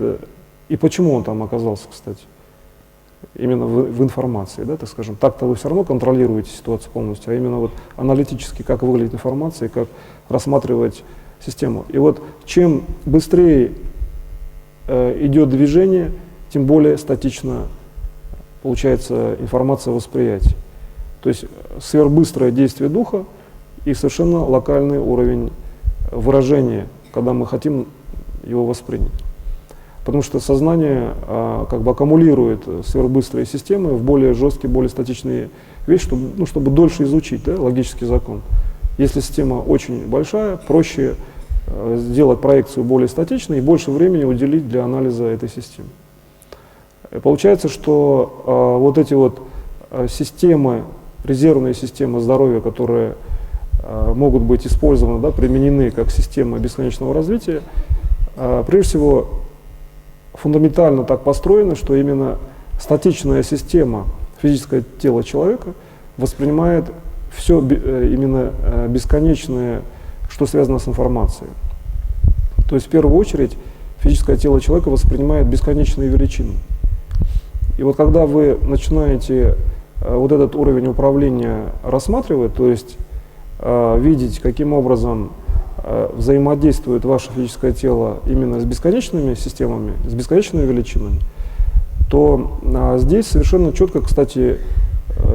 и почему он там оказался, кстати. Именно в информации, да, так скажем. Так-то вы все равно контролируете ситуацию полностью, а именно вот аналитически, как выглядит информация и как рассматривать систему. И вот чем быстрее идет движение, тем более статично получается информация восприятия. То есть сверхбыстрое действие духа и совершенно локальный уровень выражения, когда мы хотим его воспринять. Потому что сознание как бы аккумулирует сверхбыстрые системы в более жесткие, более статичные вещи, чтобы дольше изучить, да, логический закон. Если система очень большая, проще сделать проекцию более статичной и больше времени уделить для анализа этой системы. И получается, что вот эти вот системы, резервные системы здоровья, которые могут быть использованы, да, применены как системы бесконечного развития, прежде всего фундаментально так построены, что именно статичная система, физическое тело человека воспринимает все именно бесконечное, что связано с информацией. То есть в первую очередь физическое тело человека воспринимает бесконечные величины. И вот когда вы начинаете вот этот уровень управления рассматривать, то есть видеть, каким образом взаимодействует ваше физическое тело именно с бесконечными системами, с бесконечными величинами, то здесь совершенно четко, кстати,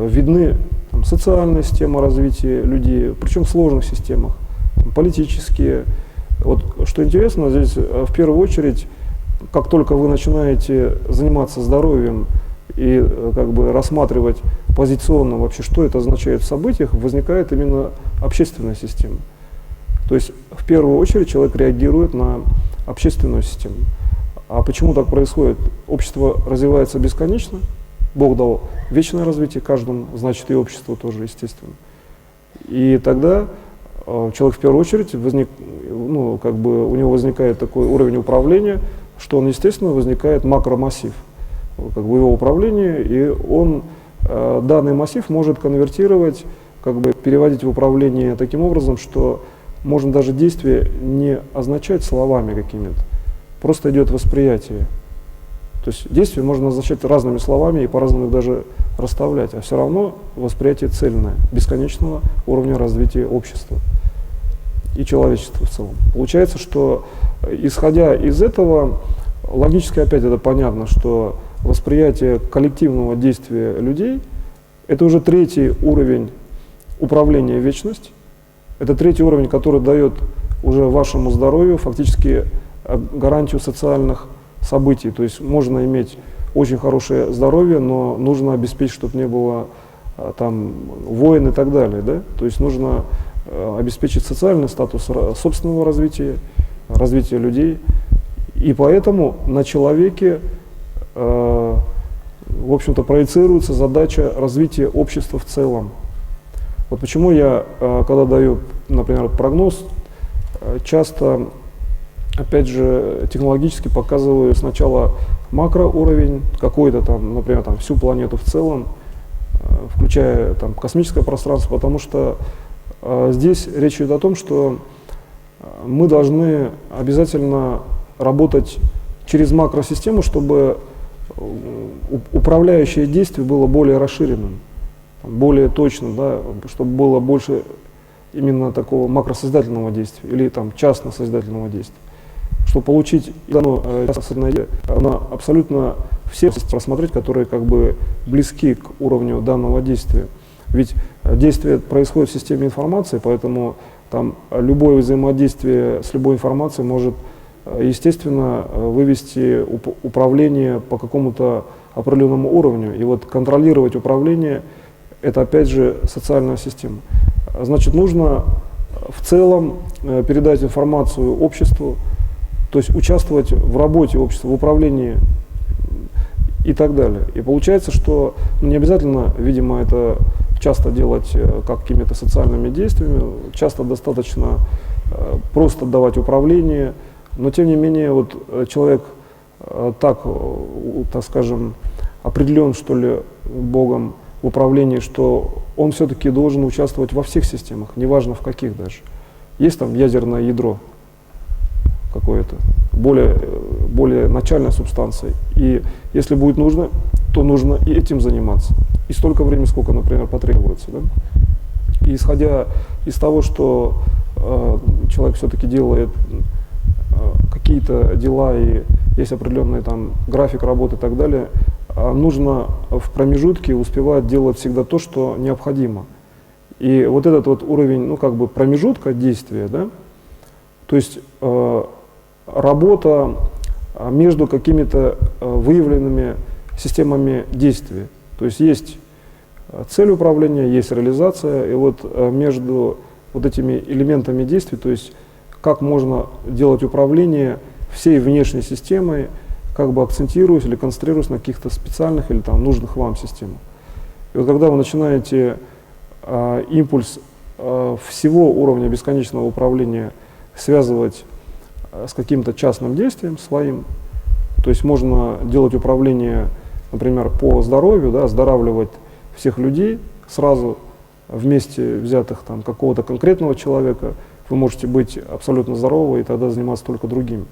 видны там социальная система развития людей, причем в сложных системах, политические. Вот что интересно, здесь в первую очередь, как только вы начинаете заниматься здоровьем и как бы рассматривать позиционно вообще, что это означает в событиях, возникает именно общественная система. То есть в первую очередь человек реагирует на общественную систему. А почему так происходит? Общество развивается бесконечно, Бог дал вечное развитие каждому, значит и обществу тоже, естественно. И тогда человек в первую очередь у него возникает такой уровень управления, что он, естественно, возникает макромассив как бы его управления, и он данный массив может конвертировать, как бы переводить в управление таким образом, что можно даже действие не означать словами какими-то, просто идет восприятие. То есть действие можно означать разными словами и по-разному их даже расставлять, а все равно восприятие цельное, бесконечного уровня развития общества и человечества в целом. Получается, что исходя из этого, логически опять это понятно, что восприятие коллективного действия людей – это уже третий уровень управления вечностью. Это третий уровень, который дает уже вашему здоровью фактически гарантию социальных событий. То есть можно иметь очень хорошее здоровье, но нужно обеспечить, чтобы не было там войн и так далее. Да? То есть нужно обеспечить социальный статус собственного развития, развития людей. И поэтому на человеке, в общем-то, проецируется задача развития общества в целом. Вот почему я, когда даю, например, прогноз, часто, опять же, технологически показываю сначала макроуровень, какой-то там, например, там, всю планету в целом, включая там космическое пространство, потому что здесь речь идет о том, что мы должны обязательно работать через макросистему, чтобы управляющее действие было более расширенным, более точным, да, чтобы было больше именно такого макросозидательного действия или там частно-созидательного действия. Чтобы получить частно-созидательное действие, надо абсолютно все рассмотреть, которые как бы близки к уровню данного действия. Ведь действие происходит в системе информации, поэтому там любое взаимодействие с любой информацией может, естественно, вывести управление по какому-то определенному уровню. И вот контролировать управление – это опять же социальная система. Значит, нужно в целом передать информацию обществу, то есть участвовать в работе общества, в управлении и так далее. И получается, что не обязательно, видимо, это часто делать какими-то социальными действиями, часто достаточно просто давать управление, но тем не менее вот человек так скажем, определен, что ли, Богом в управлении, что он все-таки должен участвовать во всех системах, неважно в каких даже. Есть там ядерное ядро какое-то, более начальная субстанция. И если будет нужно, то нужно и этим заниматься. И столько времени, сколько, например, потребуется. Да? И исходя из того, что человек все-таки делает какие-то дела и есть определенный там график работы и так далее, нужно в промежутке успевать делать всегда то, что необходимо. И вот этот вот уровень, ну как бы промежутка действия, да, то есть работа между какими-то выявленными системами действия. То есть есть цель управления, есть реализация, и вот между вот этими элементами действий, то есть как можно делать управление всей внешней системой, как бы акцентируясь или концентрируясь на каких-то специальных или там нужных вам системах. И вот когда вы начинаете импульс всего уровня бесконечного управления связывать с каким-то частным действием своим, то есть можно делать управление, например, по здоровью, да, оздоравливать всех людей сразу вместе взятых там какого-то конкретного человека, вы можете быть абсолютно здоровы и тогда заниматься только другими.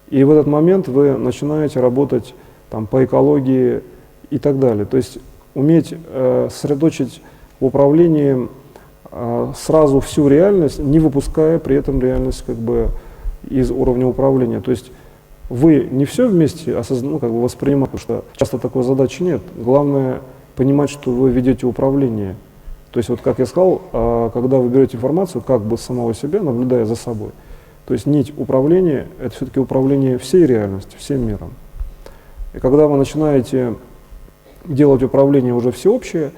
И в этот момент вы начинаете работать там, по экологии и так далее. То есть уметь сосредоточить в управлении сразу всю реальность, не выпуская при этом реальность как бы из уровня управления. То есть вы не все вместе как бы воспринимаете, потому что часто такой задачи нет. Главное понимать, что вы ведете управление. То есть вот как я сказал, когда вы берете информацию как бы самого себя, наблюдая за собой, то есть нить управления – это все-таки управление всей реальностью, всем миром. И когда вы начинаете делать управление уже всеобщее,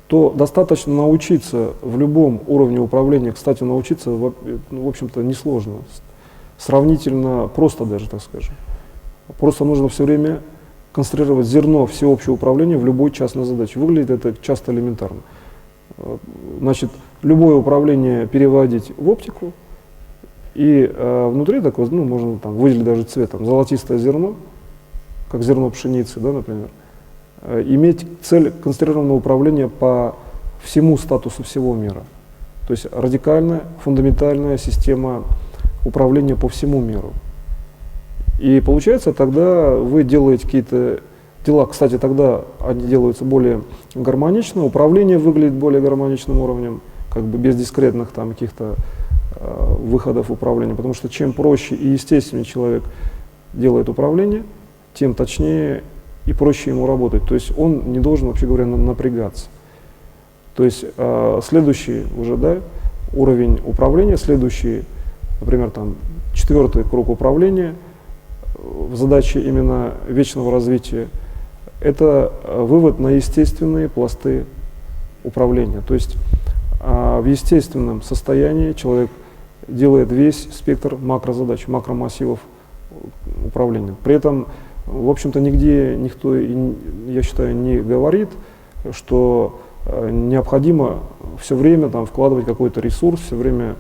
то достаточно научиться в любом уровне управления, кстати, научиться, в общем-то, несложно, сравнительно просто даже, так скажем. Просто нужно все время концентрировать зерно всеобщего управления в любой частной задаче. Выглядит это часто элементарно. Значит, любое управление переводить в оптику, и внутри такое, ну, можно там выделить даже цветом, золотистое зерно, как зерно пшеницы, да, например, иметь цель концентрированного управления по всему статусу всего мира. То есть радикальная, фундаментальная система управления по всему миру. И получается, тогда вы делаете какие-то дела, кстати, тогда они делаются более гармонично, управление выглядит более гармоничным уровнем, как бы без дискретных там каких-то выходов управления, потому что чем проще и естественнее человек делает управление, тем точнее и проще ему работать. То есть он не должен, вообще говоря, напрягаться. То есть следующий уже, да, уровень управления, следующий, например, там 4-й круг управления в задаче именно вечного развития, это вывод на естественные пласты управления. То есть в естественном состоянии человек делает весь спектр макрозадач, макромассивов управления. При этом, в общем-то, нигде никто, я считаю, не говорит, что необходимо все время там вкладывать какой-то ресурс, все время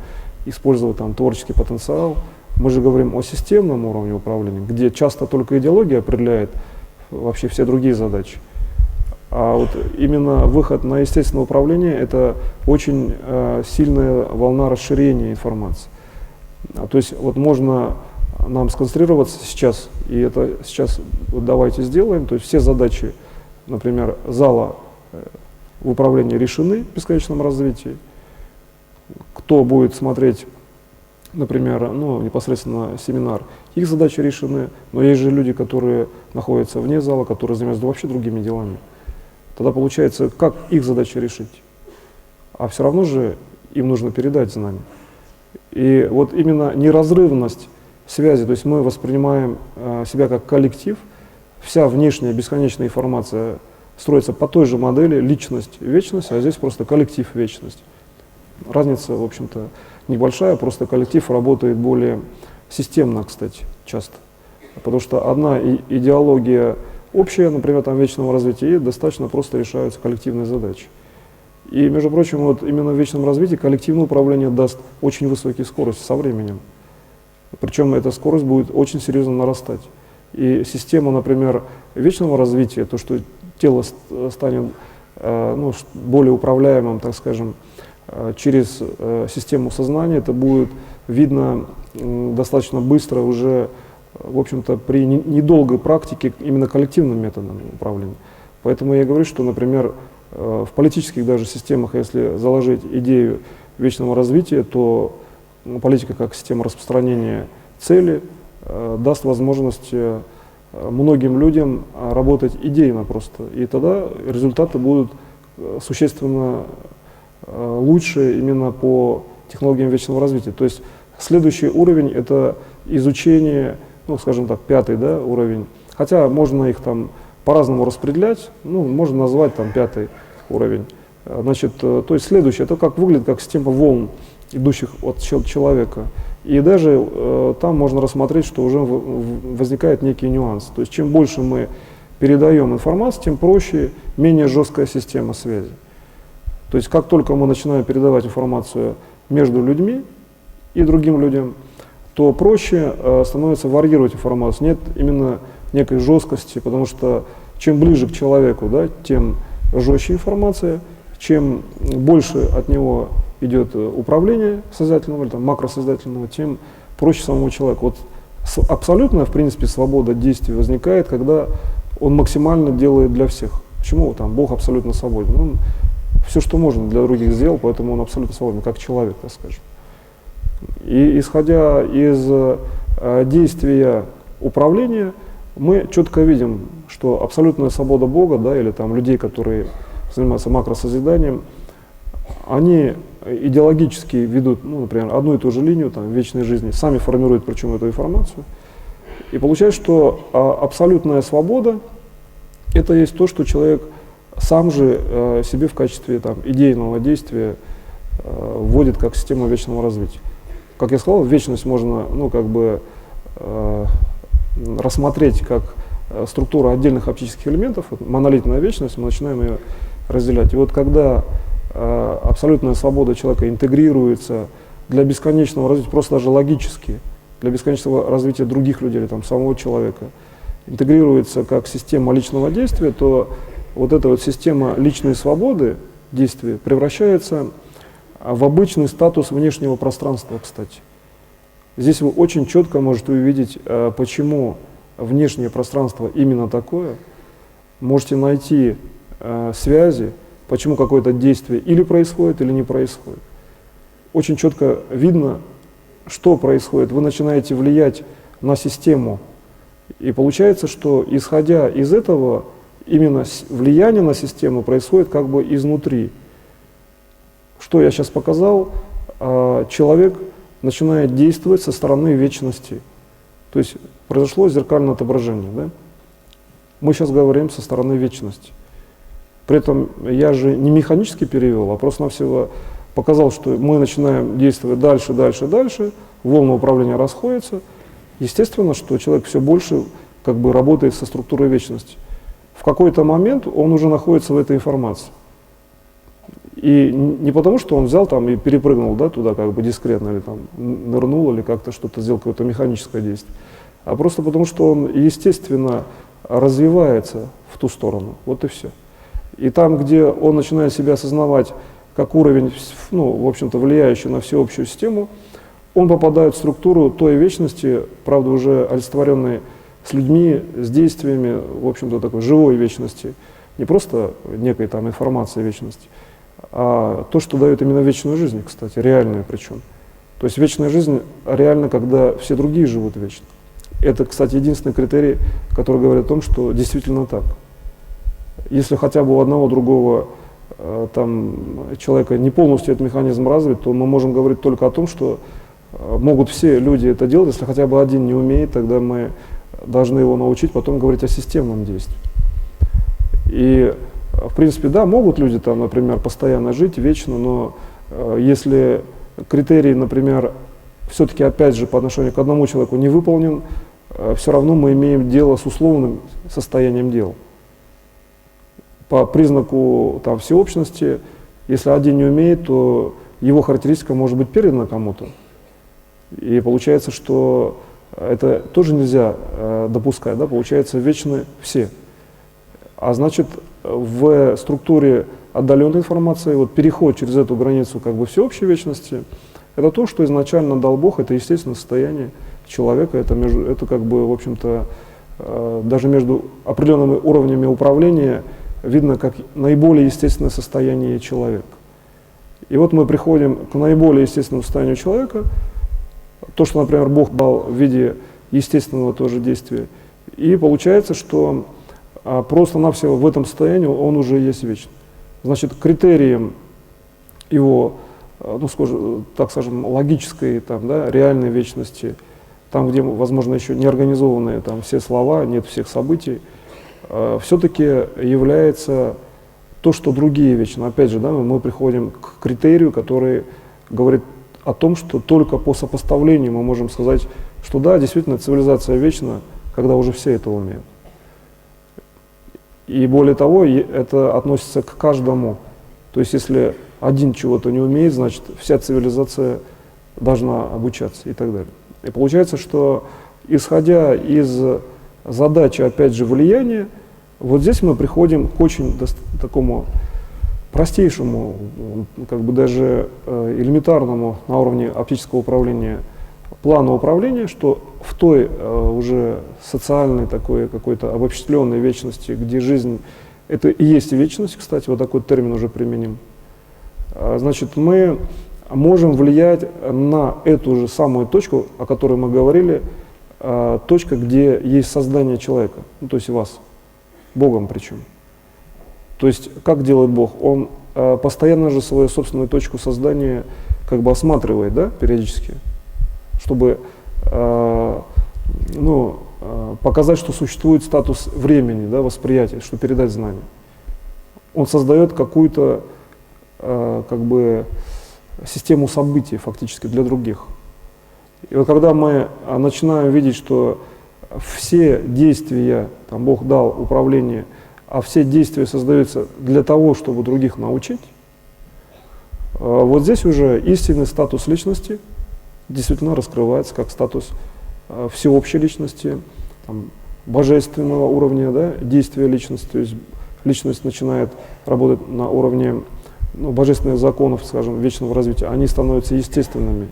использовать там творческий потенциал. Мы же говорим о системном уровне управления, где часто только идеология определяет вообще все другие задачи. А вот именно выход на естественное управление – это очень сильная волна расширения информации. То есть вот можно нам сконцентрироваться сейчас, и это сейчас вот давайте сделаем, то есть все задачи, например, зала в управлении решены в бесконечном развитии. Кто будет смотреть, например, ну, непосредственно семинар, их задачи решены, но есть же люди, которые находятся вне зала, которые занимаются вообще другими делами. Тогда получается, как их задачи решить? А все равно же им нужно передать знания. И вот именно неразрывность связи, то есть мы воспринимаем себя как коллектив, вся внешняя бесконечная информация строится по той же модели личность, вечность, а здесь просто коллектив, вечность. Разница, в общем-то, небольшая, просто коллектив работает более системно, кстати, часто. Потому что одна идеология общая, например, там вечного развития, и достаточно просто решаются коллективные задачи. И, между прочим, вот именно в вечном развитии коллективное управление даст очень высокие скорости со временем. Причем эта скорость будет очень серьезно нарастать. И система, например, вечного развития, то, что тело станет ну, более управляемым, так скажем, через систему сознания, это будет видно достаточно быстро уже, в общем-то, при недолгой практике именно коллективным методом управления. Поэтому я говорю, что, например, в политических даже системах, если заложить идею вечного развития, то политика как система распространения цели даст возможность многим людям работать идейно просто. И тогда результаты будут существенно лучше именно по технологиям вечного развития. То есть следующий уровень — это изучение, ну, скажем так, 5-й, да, уровень. Хотя можно их там по-разному распределять, ну, можно назвать там 5-й уровень. Значит, то есть следующее — это как выглядит как система волн, идущих от человека. И даже там можно рассмотреть, что уже возникает некий нюанс. То есть чем больше мы передаем информацию, тем проще, менее жесткая система связи. То есть как только мы начинаем передавать информацию между людьми и другим людям, то проще становится варьировать информацию. Нет именно некой жесткости, потому что чем ближе к человеку, да, тем жестче информация, чем больше от него идет управление сознательного или там, макросознательного, тем проще самому человеку. Вот абсолютная, в принципе, свобода действий возникает, когда он максимально делает для всех. Почему? Там Бог абсолютно свободен. Он все, что можно, для других сделал, поэтому он абсолютно свободен, как человек, так скажем. И исходя из действия управления, мы четко видим, что абсолютная свобода Бога, да, или там людей, которые занимаются макросозиданием, они идеологически ведут, ну, например, одну и ту же линию там, вечной жизни, сами формируют причем эту информацию. И получается, что абсолютная свобода — это есть то, что человек сам же себе в качестве там, идейного действия вводит как систему вечного развития. Как я сказал, вечность можно, ну, как бы, рассмотреть как структуру отдельных оптических элементов. Вот монолитная вечность, мы начинаем ее разделять. И вот когда абсолютная свобода человека интегрируется для бесконечного развития, просто даже логически, для бесконечного развития других людей или там, самого человека, интегрируется как система личного действия, то вот эта вот система личной свободы действия превращается в обычный статус внешнего пространства, кстати. Здесь вы очень четко можете увидеть, почему внешнее пространство именно такое. Можете найти связи, почему какое-то действие или происходит, или не происходит. Очень четко видно, что происходит. Вы начинаете влиять на систему. И получается, что исходя из этого, именно влияние на систему происходит как бы изнутри. Что я сейчас показал, человек начинает действовать со стороны вечности. То есть произошло зеркальное отображение. Да? Мы сейчас говорим со стороны вечности. При этом я же не механически перевел, а просто-навсего показал, что мы начинаем действовать дальше, дальше, дальше, волна управления расходится. Естественно, что человек все больше как бы работает со структурой вечности. В какой-то момент он уже находится в этой информации. И не потому, что он взял там и перепрыгнул, да, туда как бы дискретно, или там нырнул, или как-то что-то сделал, какое-то механическое действие, а просто потому, что он естественно развивается в ту сторону. Вот и все. И там, где он начинает себя осознавать как уровень, ну, в общем-то, влияющий на всеобщую систему, он попадает в структуру той вечности, правда, уже олицетворенной с людьми, с действиями, в общем-то, такой живой вечности. Не просто некой там информации вечности, а то, что дает именно вечную жизнь, кстати, реальную причем. То есть вечная жизнь реальна, когда все другие живут вечно. Это, кстати, единственный критерий, который говорит о том, что действительно так. Если хотя бы у одного другого там, человека не полностью этот механизм развит, то мы можем говорить только о том, что могут все люди это делать. Если хотя бы один не умеет, тогда мы должны его научить потом говорить о системном действии. И, в принципе, да, могут люди там, например, постоянно жить вечно, но если критерий, например, все-таки опять же по отношению к одному человеку не выполнен, все равно мы имеем дело с условным состоянием дел. По признаку там, всеобщности, если один не умеет, то его характеристика может быть передана кому-то. И получается, что это тоже нельзя допускать, да? Получается, вечны все. А значит, в структуре отдаленной информации вот переход через эту границу как бы всеобщей вечности, это то, что изначально дал Бог, это естественное состояние человека, это как бы, в общем-то, даже между определенными уровнями управления видно как наиболее естественное состояние человека. И вот мы приходим к наиболее естественному состоянию человека, то, что, например, Бог дал в виде естественного тоже действия, и получается, что просто-навсего в этом состоянии он уже есть вечно. Значит, критерием его, ну, так скажем, логической, там, да, реальной вечности, там, где, возможно, еще не организованы там, все слова, нет всех событий, все-таки является то, что другие вечно. Опять же, да, мы приходим к критерию, который говорит о том, что только по сопоставлению мы можем сказать, что да, действительно, цивилизация вечна, когда уже все это умеют. И более того, это относится к каждому. То есть, если один чего-то не умеет, значит, вся цивилизация должна обучаться и так далее. И получается, что, исходя из задачи, опять же, влияния, вот здесь мы приходим к очень такому простейшему, как бы даже элементарному на уровне оптического управления плану управления, что в той уже социальной такой какой-то обобщенной вечности, где жизнь — это и есть вечность, кстати, вот такой термин уже применим, значит, мы можем влиять на эту же самую точку, о которой мы говорили, точка, где есть создание человека, ну, то есть вас, Богом причем. То есть, как делает Бог? Он постоянно же свою собственную точку создания как бы осматривает, да, периодически, чтобы показать, что существует статус времени, да, восприятия, что передать знание. Он создает какую-то как бы систему событий фактически для других. И вот когда мы начинаем видеть, что все действия, там, Бог дал управление, а все действия создаются для того, чтобы других научить, вот здесь уже истинный статус личности действительно раскрывается как статус всеобщей личности, там, божественного уровня, да, действия личности, то есть личность начинает работать на уровне божественных законов, скажем, вечного развития, они становятся естественными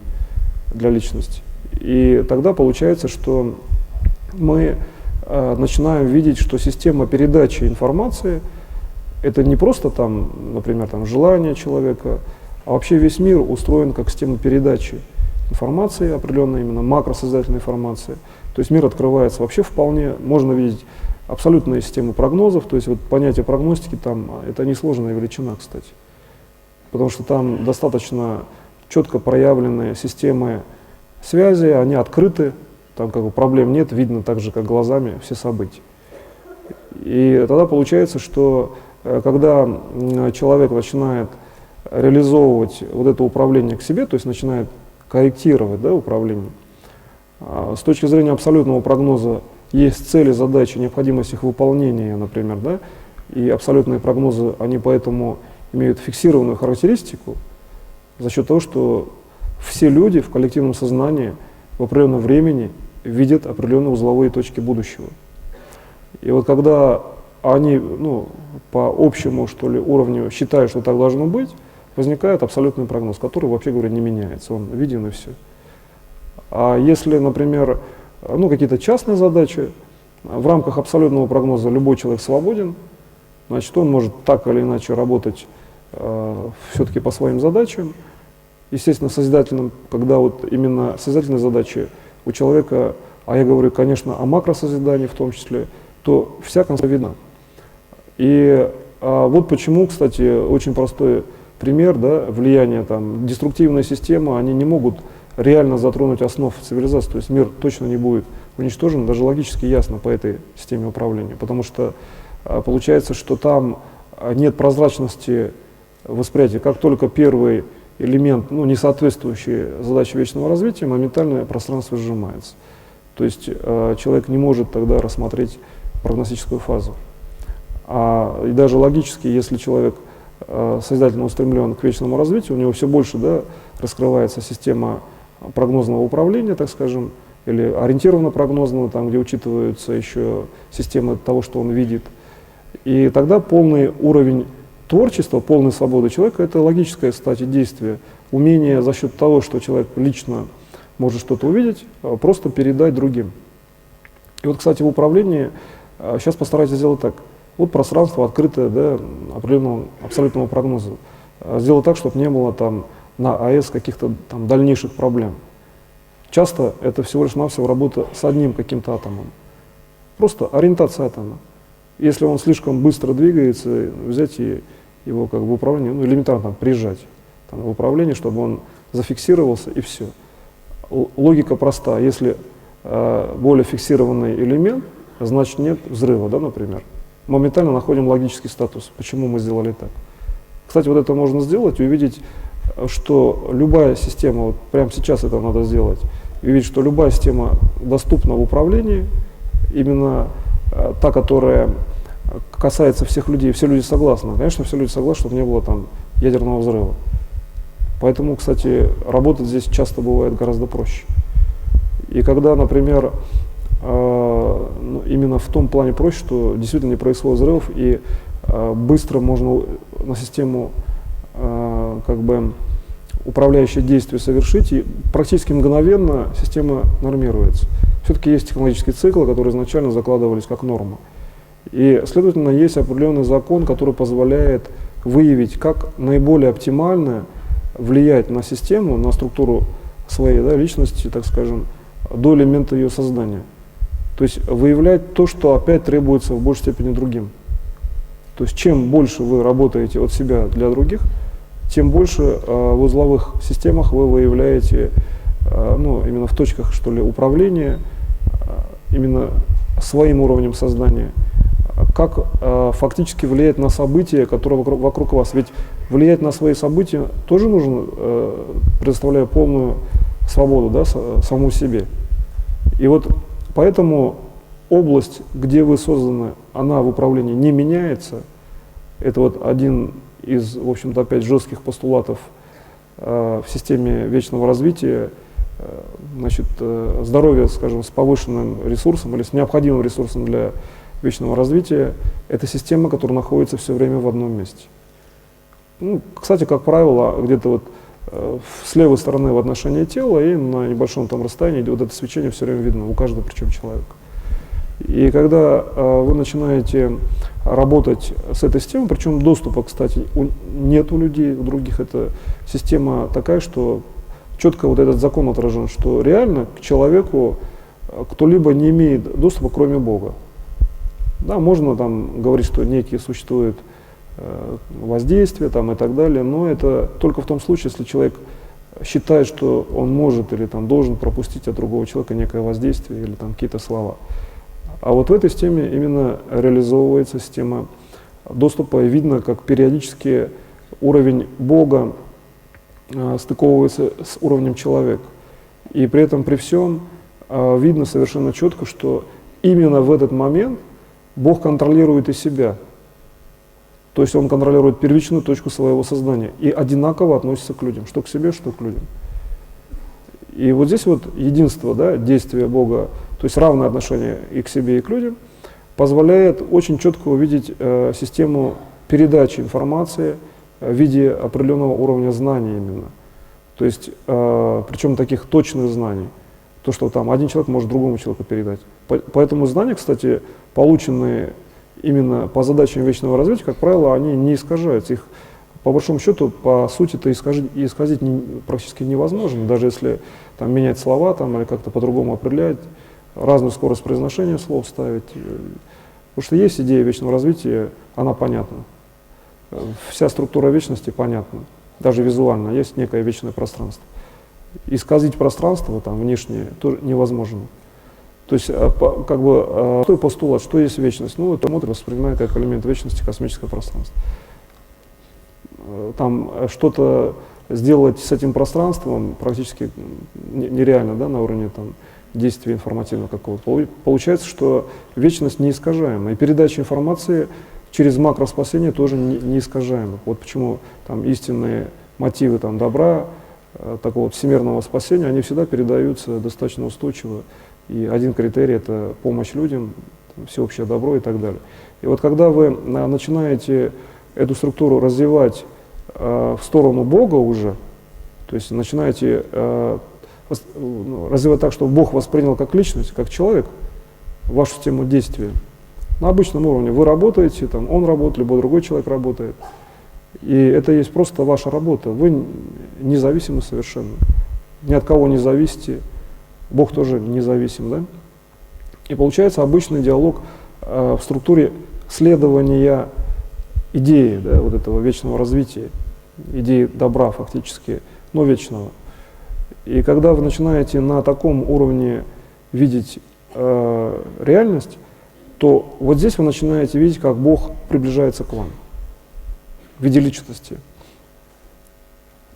для личности. И тогда получается, что мы начинаем видеть, что система передачи информации — это не просто там, например, там, желание человека, а вообще весь мир устроен как система передачи информации определенной, именно макросознательной информации. То есть мир открывается вообще вполне, можно видеть абсолютные системы прогнозов, то есть вот понятие прогностики там, это несложная величина, кстати, потому что там достаточно четко проявленные системы связи, они открыты, там как бы проблем нет, видно так же, как глазами, все события. И тогда получается, что когда человек начинает реализовывать вот это управление к себе, то есть начинает корректировать, да, управление, с точки зрения абсолютного прогноза есть цели, задачи, необходимость их выполнения, например, да, и абсолютные прогнозы, они поэтому имеют фиксированную характеристику за счет того, что все люди в коллективном сознании в определенном времени видят определенные узловые точки будущего. И вот когда они, ну, по общему, что ли, уровню считают, что так должно быть, возникает абсолютный прогноз, который, вообще говоря, не меняется, он виден и все. А если, например, ну, какие-то частные задачи, в рамках абсолютного прогноза любой человек свободен, значит, он может так или иначе работать все-таки по своим задачам. Естественно, созидательным, когда вот именно созидательные задачи у человека, а я говорю, конечно, о макросозидании в том числе, то вся концепция видна. И вот почему, кстати, очень простой пример, да, влияния, там, деструктивная система, они не могут реально затронуть основ цивилизации, то есть мир точно не будет уничтожен, даже логически ясно по этой системе управления, потому что получается, что там нет прозрачности восприятия, как только первый элемент, ну, не соответствующий задаче вечного развития, моментально пространство сжимается. То есть человек не может тогда рассмотреть прогностическую фазу. И даже логически, если человек созидательно устремлен к вечному развитию, у него все больше, да, раскрывается система прогнозного управления, так скажем, или ориентированно-прогнозного, там, где учитываются еще системы того, что он видит. И тогда полный уровень творчества, полной свободы человека — это логическое, кстати, действие, умение за счет того, что человек лично может что-то увидеть, просто передать другим. И вот, кстати, в управлении сейчас постарайтесь сделать так. Вот пространство открытое, да, определенного абсолютного прогноза. Сделать так, чтобы не было там на АЭС каких-то там дальнейших проблем. Часто это всего лишь навсего работа с одним каким-то атомом. Просто ориентация атома. Если он слишком быстро двигается, взять и его как бы управление, ну, элементарно там, прижать там, в управление, чтобы он зафиксировался, и все. Логика проста. Если более фиксированный элемент, значит нет взрыва, да, например. Моментально находим логический статус, почему мы сделали так. Кстати, вот это можно сделать и увидеть, что любая система, вот прямо сейчас это надо сделать, и увидеть, что любая система доступна в управлении, именно та, которая касается всех людей, все люди согласны. Конечно, все люди согласны, чтобы не было там ядерного взрыва. Поэтому, кстати, работать здесь часто бывает гораздо проще. И когда, например, именно в том плане проще, что действительно не происходит взрывов, и быстро можно на систему как бы управляющие действия совершить, и практически мгновенно система нормируется. Все-таки есть технологические циклы, которые изначально закладывались как норма. И, следовательно, есть определенный закон, который позволяет выявить, как наиболее оптимально влиять на систему, на структуру своей, да, личности, так скажем, до элемента ее создания. То есть выявлять то, что опять требуется в большей степени другим. То есть чем больше вы работаете от себя для других, тем больше в узловых системах вы выявляете, ну, именно в точках, что ли, управления, именно своим уровнем создания, как фактически влиять на события, которые вокруг вас. Ведь влиять на свои события тоже нужно, предоставляя полную свободу, да, самому себе. И вот поэтому область, где вы созданы, она в управлении не меняется. Это вот один из, в общем-то, опять жестких постулатов в системе вечного развития. Значит, здоровье, скажем, с повышенным ресурсом или с необходимым ресурсом для вечного развития — это система, которая находится все время в одном месте. Ну, кстати, как правило, где-то вот с левой стороны в отношении тела и на небольшом там расстоянии вот это свечение все время видно у каждого, причем человека. И когда вы начинаете работать с этой системой, причем доступа, кстати, нет у людей, у других, это система такая, что четко вот этот закон отражен, что реально к человеку кто-либо не имеет доступа, кроме Бога. Да, можно там говорить, что некие существуют воздействия там, и так далее, но это только в том случае, если человек считает, что он может или там, должен пропустить от другого человека некое воздействие или там, какие-то слова. А вот в этой системе именно реализовывается система доступа, и видно, как периодически уровень Бога стыковывается с уровнем человека. И при этом, при всем, видно совершенно четко, что именно в этот момент Бог контролирует и себя. То есть он контролирует первичную точку своего сознания и одинаково относится к людям, что к себе, что к людям. И вот здесь вот единство, да, действия Бога, то есть равное отношение и к себе, и к людям, позволяет очень четко увидеть систему передачи информации в виде определенного уровня знаний именно. То есть, причем таких точных знаний. То, что там один человек может другому человеку передать. Поэтому знания, кстати, полученные именно по задачам вечного развития, как правило, они не искажаются. Их, по большому счету, по сути-то исказить практически невозможно, даже если там, менять слова там, или как-то по-другому определять, разную скорость произношения слов ставить. Потому что есть идея вечного развития, она понятна. Вся структура вечности понятна. Даже визуально есть некое вечное пространство. Исказить пространство там, внешнее тоже невозможно. То есть, как бы, той постулат, что есть вечность, ну, это смотрит, воспринимает как элемент вечности космическое пространство. Там что-то сделать с этим пространством практически нереально, да, на уровне там, действия информативного какого-то. Получается, что вечность неискажаема, и передача информации через макроспасение тоже не искажаема. Вот почему там истинные мотивы там, добра, такого всемирного спасения, они всегда передаются достаточно устойчиво. И один критерий – это помощь людям, всеобщее добро и так далее. И вот когда вы начинаете эту структуру развивать в сторону Бога уже, то есть начинаете развивать так, чтобы Бог воспринял как личность, как человек, вашу систему действия, на обычном уровне вы работаете, там, он работает, любой другой человек работает, и это есть просто ваша работа, вы независимы совершенно, ни от кого не зависите, Бог тоже независим, да? И получается обычный диалог в структуре следования идеи, да, вот этого вечного развития, идеи добра фактически, но вечного. И когда вы начинаете на таком уровне видеть реальность, то вот здесь вы начинаете видеть, как Бог приближается к вам в виде личности.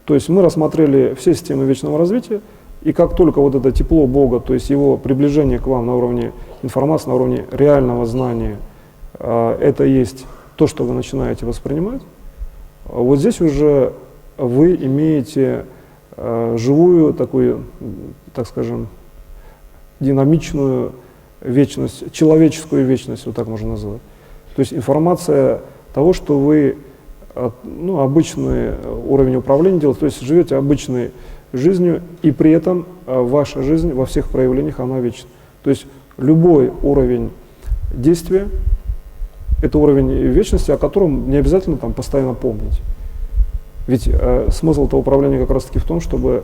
То есть мы рассмотрели все системы вечного развития, и как только вот это тепло Бога, то есть его приближение к вам на уровне информации, на уровне реального знания, это есть то, что вы начинаете воспринимать, вот здесь уже вы имеете живую, такую, так скажем, динамичную вечность, человеческую вечность, вот так можно назвать. То есть информация того, что вы ну, обычный уровень управления делаете, то есть живете обычной жизнью, и при этом ваша жизнь во всех проявлениях, она вечна. То есть любой уровень действия – это уровень вечности, о котором не обязательно там постоянно помнить. Ведь смысл этого управления как раз-таки в том, чтобы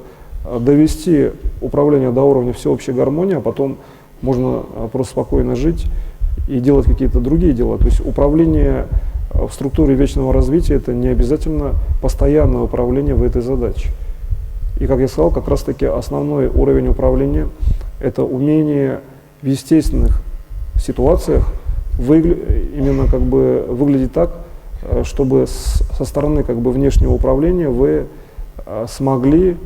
довести управление до уровня всеобщей гармонии, а потом можно просто спокойно жить и делать какие-то другие дела. То есть управление в структуре вечного развития – это не обязательно постоянное управление в этой задаче. И, как я сказал, как раз-таки основной уровень управления – это умение в естественных ситуациях именно как бы выглядеть так, чтобы со стороны как бы внешнего управления вы смогли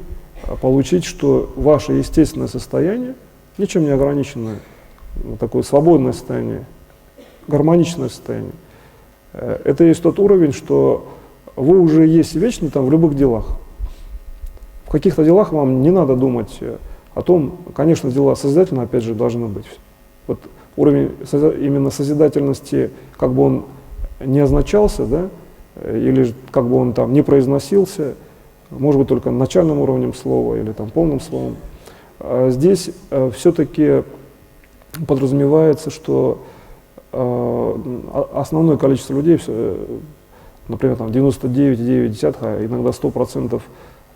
получить, что ваше естественное состояние, ничем не ограниченное, такое свободное состояние, гармоничное состояние, это есть тот уровень, что вы уже есть вечны там в любых делах. В каких-то делах вам не надо думать о том, конечно, дела созидательные, опять же, должны быть. Вот уровень именно созидательности, как бы он не означался, да, или как бы он там не произносился, может быть, только начальным уровнем слова или там полным словом. Здесь все-таки подразумевается, что основное количество людей, например, там 99,9, а иногда 100%,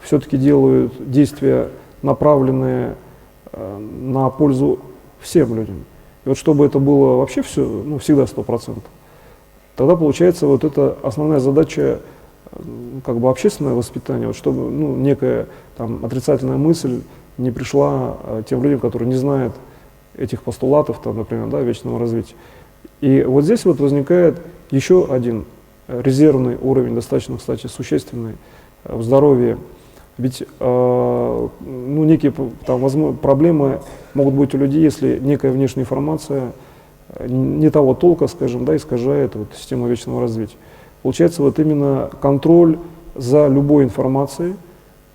все-таки делают действия, направленные на пользу всем людям. И вот чтобы это было вообще все, ну, всегда 100%, тогда получается вот это основная задача как бы общественное воспитание, вот чтобы ну, некая там отрицательная мысль не пришла тем людям, которые не знают этих постулатов, там, например, да, вечного развития. И вот здесь вот возникает еще один резервный уровень, достаточно, кстати, существенный в здоровье. Ведь ну, некие там, возможно, проблемы могут быть у людей, если некая внешняя информация не того толка, скажем, да, искажает вот, систему вечного развития. Получается вот именно контроль за любой информацией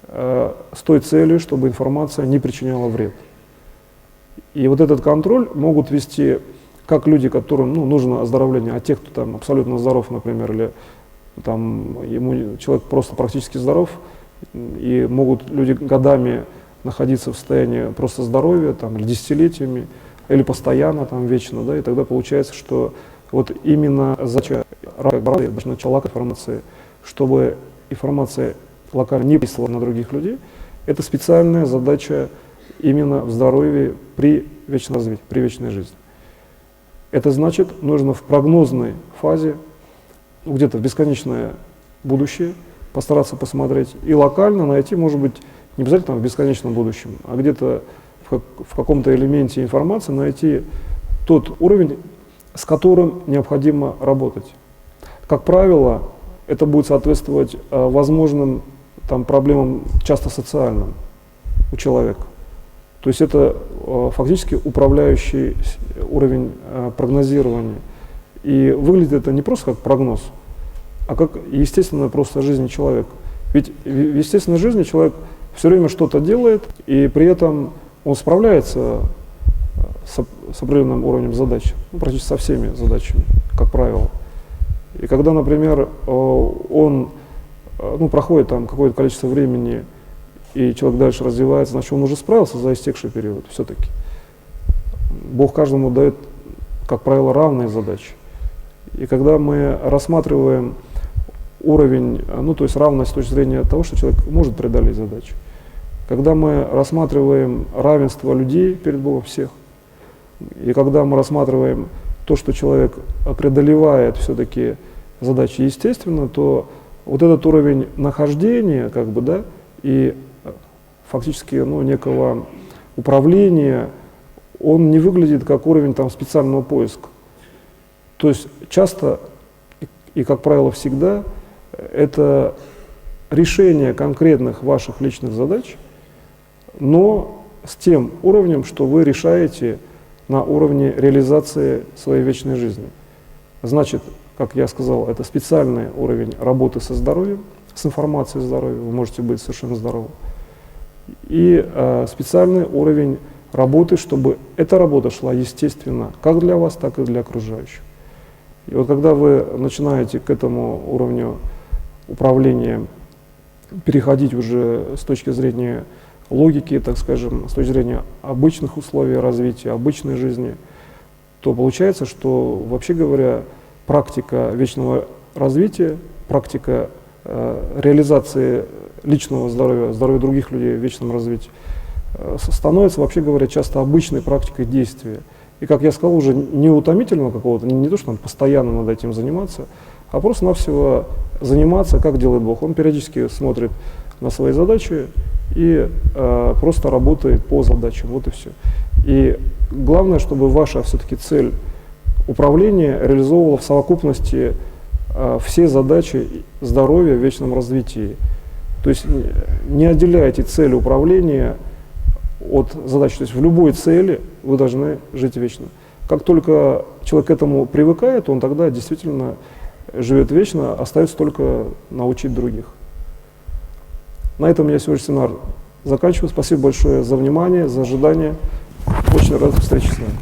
с той целью, чтобы информация не причиняла вред. И вот этот контроль могут вести как люди, которым нужно оздоровление, а те, кто там абсолютно здоров, например, или там человек просто практически здоров, и могут люди годами находиться в состоянии просто здоровья, там, или десятилетиями, или постоянно, там, вечно, да, и тогда получается, что вот именно задача начала информации, чтобы информация локально не прислала на других людей, это специальная задача именно в здоровье при вечном развитии, при вечной жизни. Это значит, нужно в прогнозной фазе, где-то в бесконечное будущее, постараться посмотреть и локально найти, может быть, не обязательно в бесконечном будущем, а где-то в каком-то элементе информации найти тот уровень, с которым необходимо работать. Как правило, это будет соответствовать возможным проблемам, часто социальным, у человека. То есть это фактически управляющий уровень прогнозирования. И выглядит это не просто как прогноз, а как естественная просто жизнь человека. Ведь в естественной жизни человек все время что-то делает, и при этом он справляется с определенным уровнем задач, практически со всеми задачами, как правило. И когда, например, он проходит там какое-то количество времени, и человек дальше развивается, значит, он уже справился за истекший период все-таки. Бог каждому дает, как правило, равные задачи. И когда мы рассматриваем уровень, то есть равность с точки зрения того, что человек может преодолеть задачу, когда мы рассматриваем равенство людей перед Богом всех, и когда мы рассматриваем то, что человек преодолевает все-таки задачи естественно, то вот этот уровень нахождения, и фактически некого управления, он не выглядит как уровень специального поиска. То есть часто и, как правило, всегда это решение конкретных ваших личных задач, но с тем уровнем, что вы решаете на уровне реализации своей вечной жизни. Значит, как я сказал, это специальный уровень работы со здоровьем, с информацией о здоровье, вы можете быть совершенно здоровым. И специальный уровень работы, чтобы эта работа шла естественно, как для вас, так и для окружающих. И вот когда вы начинаете к этому уровню управления переходить уже с точки зрения логики, так скажем, с точки зрения обычных условий развития, обычной жизни, то получается, что, вообще говоря, практика вечного развития, практика реализации личного здоровья, здоровья других людей в вечном развитии становится, вообще говоря, часто обычной практикой действия. И, как я сказал, уже не утомительного какого-то, не то, что надо постоянно над этим заниматься, а просто-навсего заниматься, как делает Бог. Он периодически смотрит на свои задачи и просто работает по задачам, вот и все. И главное, чтобы ваша все-таки цель управления реализовывала в совокупности все задачи здоровья в вечном развитии. То есть не отделяйте цели управления от задачи. То есть в любой цели вы должны жить вечно. Как только человек к этому привыкает, он тогда действительно живет вечно, остается только научить других. На этом я сегодняшний семинар заканчиваю. Спасибо большое за внимание, за ожидание. Очень рад встрече с вами.